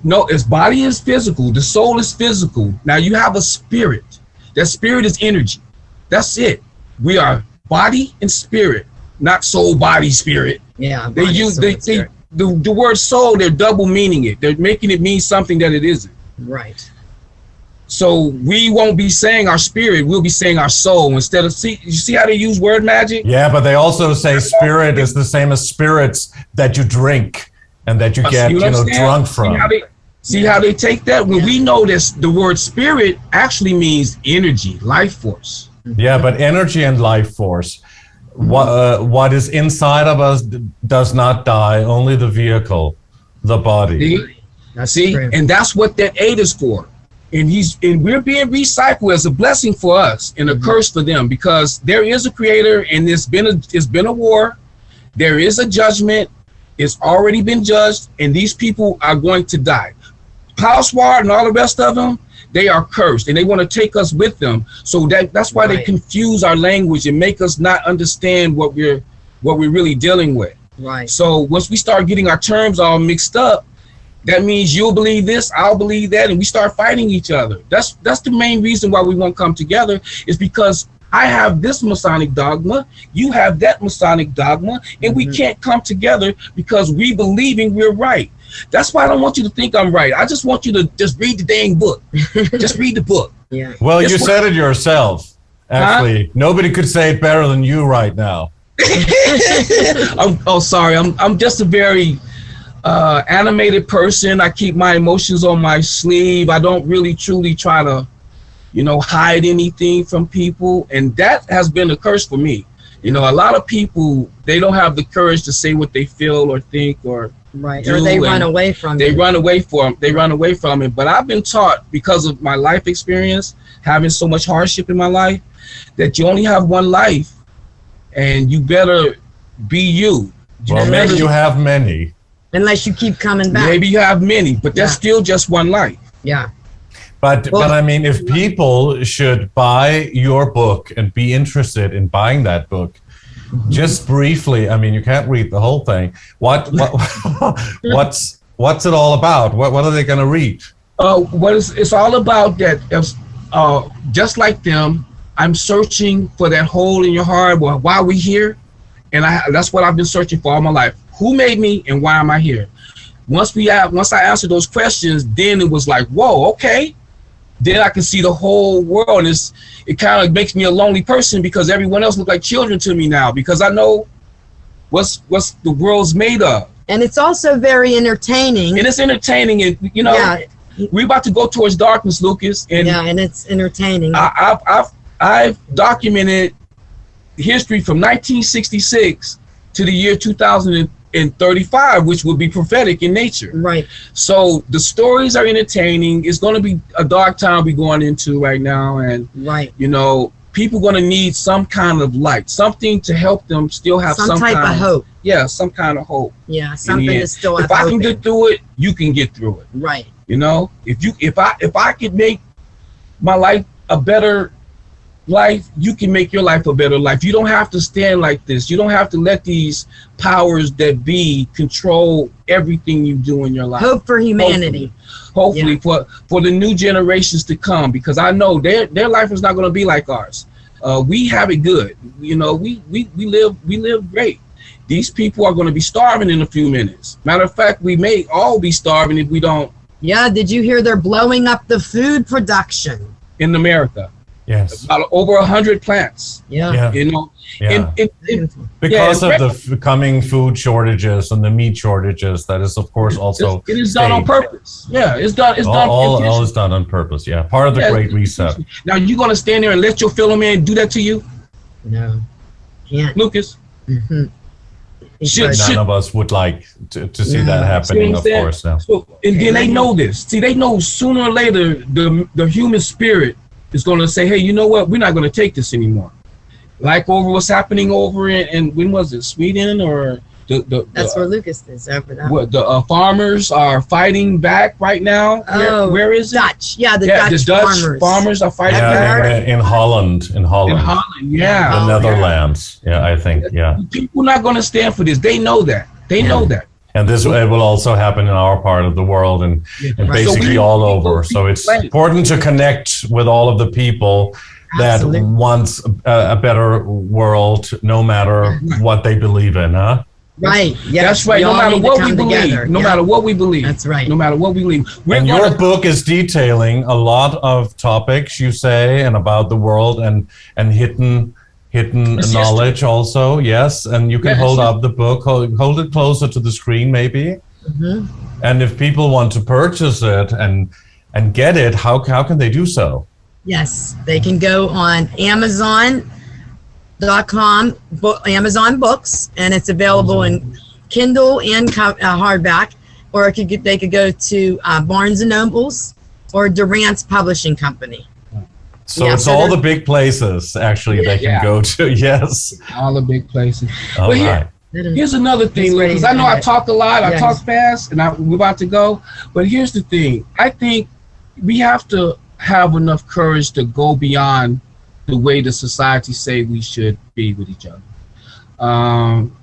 No, its body is physical. The soul is physical. Now you have a spirit. That spirit is energy. That's it. We are body and spirit, not soul, body, spirit. Yeah. They use the word soul. They're double meaning it. They're making it mean something that it isn't. Right. So we won't be saying our spirit. We'll be saying our soul instead of you see how they use word magic? Yeah, but they also say spirit is the same as spirits that you drink and that you get drunk from. See how they take that? When we know this, the word spirit actually means energy, life force. Yeah, but energy and life force. What is inside of us does not die. Only the vehicle, the body. See, and that's what that 8 is for. and we're being recycled as a blessing for us and a curse for them, because there is a creator, and it's been a war. There is a judgment. It's already been judged, and these people are going to die. Klaus Schwab and all the rest of them, they are cursed, and they want to take us with them. So that's why they confuse our language and make us not understand what we're really dealing with. Right. So once we start getting our terms all mixed up, that means you'll believe this, I'll believe that, and we start fighting each other. That's the main reason why we won't come together, is because I have this Masonic dogma, you have that Masonic dogma, and we can't come together because we believing we're right. That's why I don't want you to think I'm right. I just want you to just read the dang book. Just read the book. Yeah. Well, you said it yourself. Actually, nobody could say it better than you right now. Sorry. I'm just a very animated person. I keep my emotions on my sleeve. I don't really truly try to, hide anything from people. And that has been a curse for me. A lot of people, they don't have the courage to say what they feel or think or or they run away from it. They run away from it. But I've been taught, because of my life experience, having so much hardship in my life, that you only have one life, and you better be you. Well, maybe you have many. Unless you keep coming back. Maybe you have many, but that's still just one life. Yeah. But I mean, if people should buy your book and be interested in buying that book, just briefly, I mean, you can't read the whole thing. What's it all about? What are they going to read? It's all about that. Just like them, I'm searching for that hole in your heart. Well, why are we here? And that's what I've been searching for all my life. Who made me, and why am I here? Once I answered those questions, then it was like, whoa, okay. Then I can see the whole world. It kind of makes me a lonely person, because everyone else look like children to me now, because I know what's the world's made of. And it's also very entertaining. And it's entertaining, and we're about to go towards darkness, Lucas. And and it's entertaining. I've documented history from 1966 to the year 2035, which will be prophetic in nature. Right. So the stories are entertaining. It's going to be a dark time we're going into right now, and people going to need some kind of light, something to help them still have some type of hope. Yeah, some kind of hope. Yeah, something to still have hope. If I can get through it, you can get through it. Right. If I could make my life a better life, you can make your life a better life. You don't have to stand like this. You don't have to let these powers that be control everything you do in your life. Hope for humanity. Hopefully for the new generations to come, because I know their life is not going to be like ours. We have it good. We live great. These people are going to be starving in a few minutes. Matter of fact, we may all be starving if we don't. Yeah, did you hear they're blowing up the food production in America? Yes. About over 100 plants. Yeah. Because of the coming food shortages and the meat shortages, that is, of course, also it is done on purpose. Yeah, it's done. It's done. All is done on purpose. Yeah, part of the Great Reset. Now, you going to stand there and let your fellow man do that to you? No, can't. Lucas. Mm-hmm. None of us would like to see that happening, of course. Now. So, and then they know this. See, they know sooner or later the human spirit is going to say, hey, you know what? We're not going to take this anymore. Like over what's happening over in when was it, Sweden or that's where Lucas is over there. What the farmers are fighting back right now? Oh, where is it? Dutch? Yeah, the Dutch farmers are fighting back. In Holland. In Holland, yeah. The Netherlands. Yeah, I think. Yeah. People are not going to stand for this. They know that. They know that. And this will also happen in our part of the world and basically all over. So it's important to connect with all of the people that wants a better world, no matter what they believe in, huh? Right. Yeah. That's right. No matter what we believe. No matter what we believe. That's right. No matter what we believe. And your book is detailing a lot of topics, you say, and about the world and hidden knowledge also. Yes. And you can hold up the book, hold it closer to the screen maybe. Mm-hmm. And if people want to purchase it and get it, how can they do so? Yes, they can go on Amazon.com, Amazon Books, and it's available in Kindle and hardback, or they could go to Barnes and Nobles, or Durant's Publishing Company. So Yeah, it's so all there's- the big places actually they can Yeah. go to. Yes. All the big places. All But right. here's another thing, He's because I know I ready. talk a lot, I Yes. talk fast, and we're about to go. But here's the thing. I think we have to have enough courage to go beyond the way the society say we should be with each other.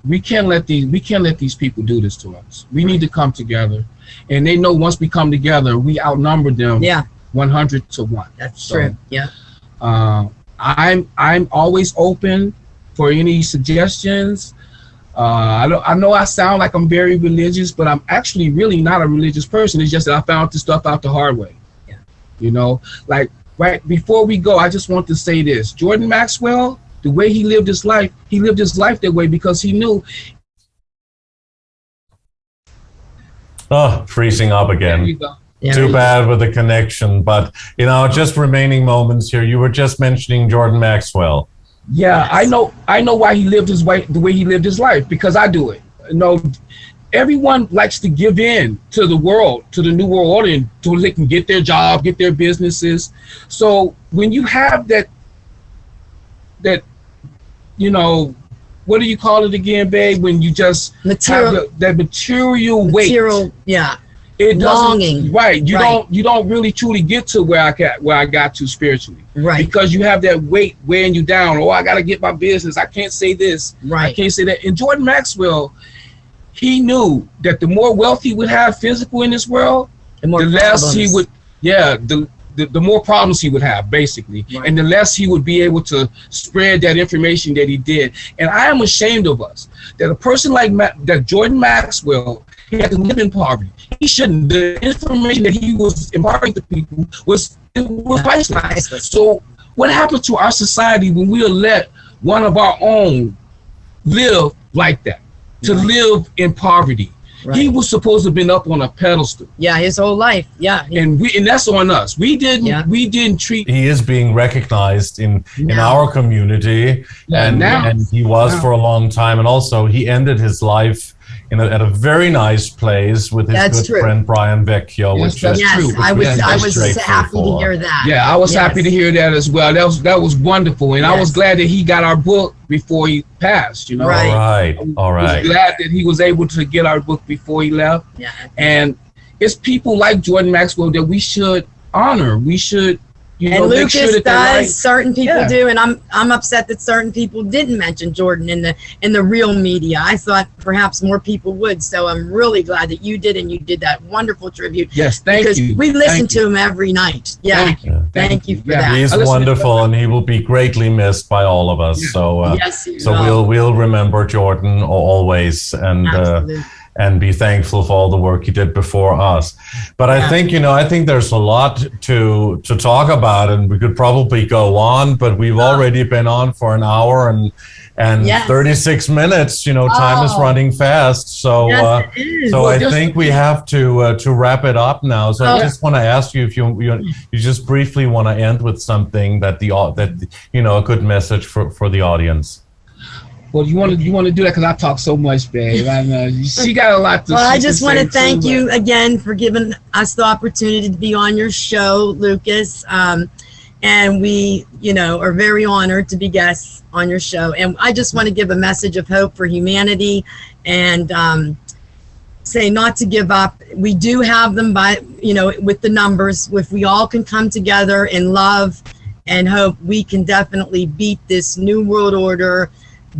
We can't let these people do this to us. We need to come together, and they know once we come together, we outnumber them. Yeah, 100 to 1. that's So, true. Yeah. I'm always open for any suggestions. I know I sound like I'm very religious, but I'm actually really not a religious person. It's just that I found this stuff out the hard way. Yeah. You know, like right before we go, I just want to say this. Jordan Maxwell, the way he lived his life that way because he knew. Oh, freezing up There again. you go. Yeah. Too bad with the connection, but just remaining moments here. You were just mentioning Jordan Maxwell. Yeah, I know why he lived his way the way he lived his life, because I do it. You know, everyone likes to give in to the world, to the new world order, so they can get their job, get their businesses. So when you have that, what do you call it again, babe? When you just Material- have that material weight. Material, yeah. It doesn't- Longing. Right. You Right. don't really truly get to where I got to spiritually. Right. Because you have that weight weighing you down. Oh, I gotta get my business. I can't say this. I Right. can't say that. And Jordan Maxwell, he knew that the more wealth he would have physical in this world, The more the less he problems. would the more problems he would have, basically. Right. And the less he would be able to spread that information that he did. And I am ashamed of us that a person like that Jordan Maxwell, he had to live in poverty. He shouldn't. The information that he was imparting to people was priceless. Priceless. So what happened to our society when we let one of our own live like that, to Right. live in poverty? Right. He was supposed to have been up on a pedestal, Yeah, his whole life. Yeah. and that's on us. We didn't treat. He is being recognized in Now. our community, Yeah, and now. he was Now. for a long time. And also, he ended his life at a very nice place with his That's good true. friend Brian Vecchio, Yes, which that's is Yes, true. I was Yes, I that's was straight happy to forward. hear that. Yeah, I was Yes. happy to hear that as well. That was wonderful, and I was Yes. glad that he got our book before he passed. You know, Right. all I right. was glad that he was able to get our book before he left. Yeah. And it's people like Jordan Maxwell that we should honor. We should, And make Lucas sure that they're does, right. certain people Yeah. do, and I'm upset that certain people didn't mention Jordan in the real media. I thought perhaps more people would, so I'm really glad that you did, and you did that wonderful tribute. Yes, thank because you. we listen Thank to him every night. Yeah. Thank you. Thank you for Yeah. that. He is I listen to- wonderful, and he will be greatly missed by all of us. Yeah. So, Yes, you so will. we'll remember Jordan always, and Absolutely. and be thankful for all the work he did before us. But I Yeah. think, I think there's a lot to talk about, and we could probably go on, but we've already been on for an hour and Yes. 36 minutes. Time is Oh. running fast. So Yes, it is. so Well, I just- think we have to wrap it up now. So I Oh. just want to ask you if you just briefly want to end with something that a good message for the audience. Well, you want to do that because I talk so much, babe. I know she got a lot to. Well, I she just can want to say thank too, you again for giving us the opportunity to be on your show, Lucas. And we, are very honored to be guests on your show. And I just want to give a message of hope for humanity and say not to give up. We do have them with the numbers. If we all can come together in love and hope, we can definitely beat this New World Order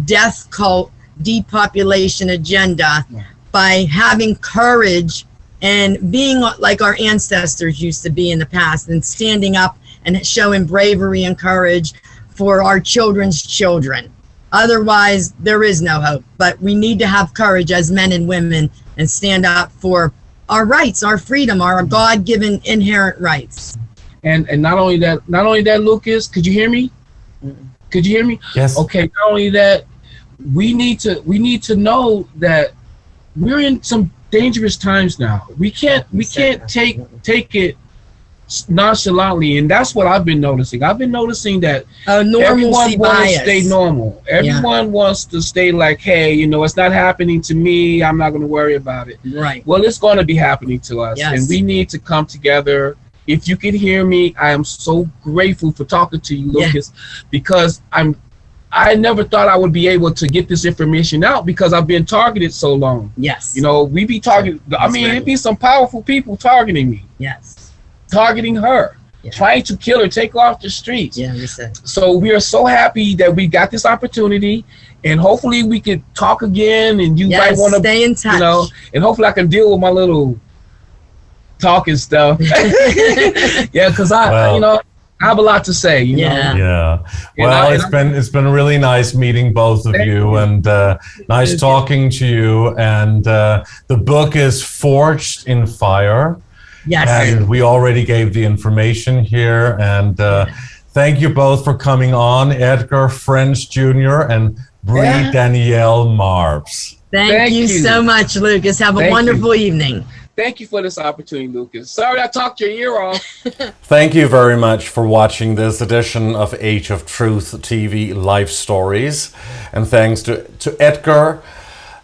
death cult depopulation agenda by having courage and being like our ancestors used to be in the past, and standing up and showing bravery and courage for our children's children. Otherwise, there is no hope. But we need to have courage as men and women and stand up for our rights, our freedom, our God-given inherent rights. And not only that, Lucas, could you hear me? Could you hear me? Yes. Okay. Not only that, we need to know that we're in some dangerous times now. We can't take it nonchalantly, and that's what I've been noticing. I've been noticing that Normalcy everyone wants to bias. stay normal. Everyone wants to stay like, hey, it's not happening to me. I'm not going to worry about it. Right. Well, it's going to be happening to us, Yes. and we need to come together if you can hear me, I am so grateful for talking to you, Lucas, because I never thought I would be able to get this information out because I've been targeted so long. Yes. You know, we be targeted. I mean, it'd be some powerful people targeting me. Yes. Targeting her. Yeah. Trying to kill her, take her off the streets. Yeah, we said. So we are so happy that we got this opportunity, and hopefully we could talk again. And you might want to stay in touch. You know, and hopefully I can deal with my little talking stuff. Yeah, because you know, I have a lot to say. You know? Yeah. Well, it's been really nice meeting both of you, and nice talking to you. And the book is Forged in Fire. Yes. And we already gave the information here. And thank you both for coming on, Edgar French Jr. and BREE Danielle Marpes. Thank you so much, Lucas. Have a wonderful evening. Thank you for this opportunity, Lucas. Sorry I talked your ear off. Thank you very much for watching this edition of Age of Truth TV Life Stories. And thanks to Edgar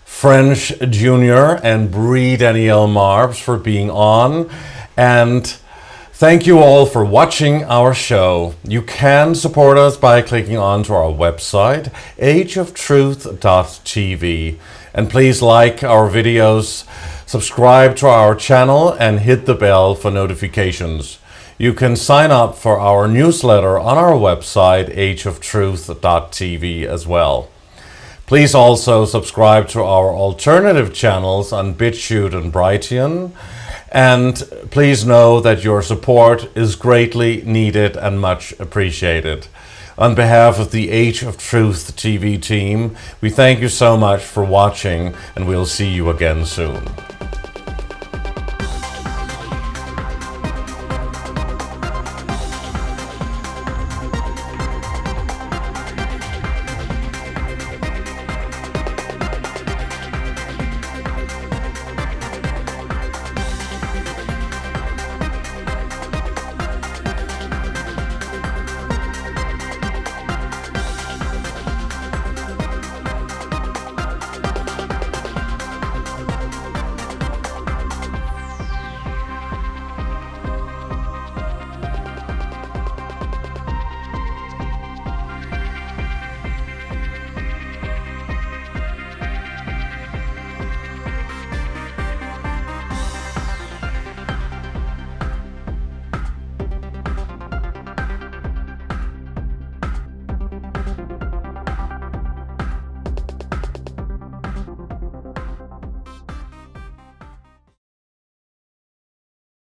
French Jr. and BREE Danielle Marpes for being on. And thank you all for watching our show. You can support us by clicking onto our website, ageoftruth.tv. And please like our videos, subscribe to our channel, and hit the bell for notifications. You can sign up for our newsletter on our website, ageoftruth.tv as well. Please also subscribe to our alternative channels on BitChute and Brighteon. And please know that your support is greatly needed and much appreciated. On behalf of the Age of Truth TV team, we thank you so much for watching, and we'll see you again soon.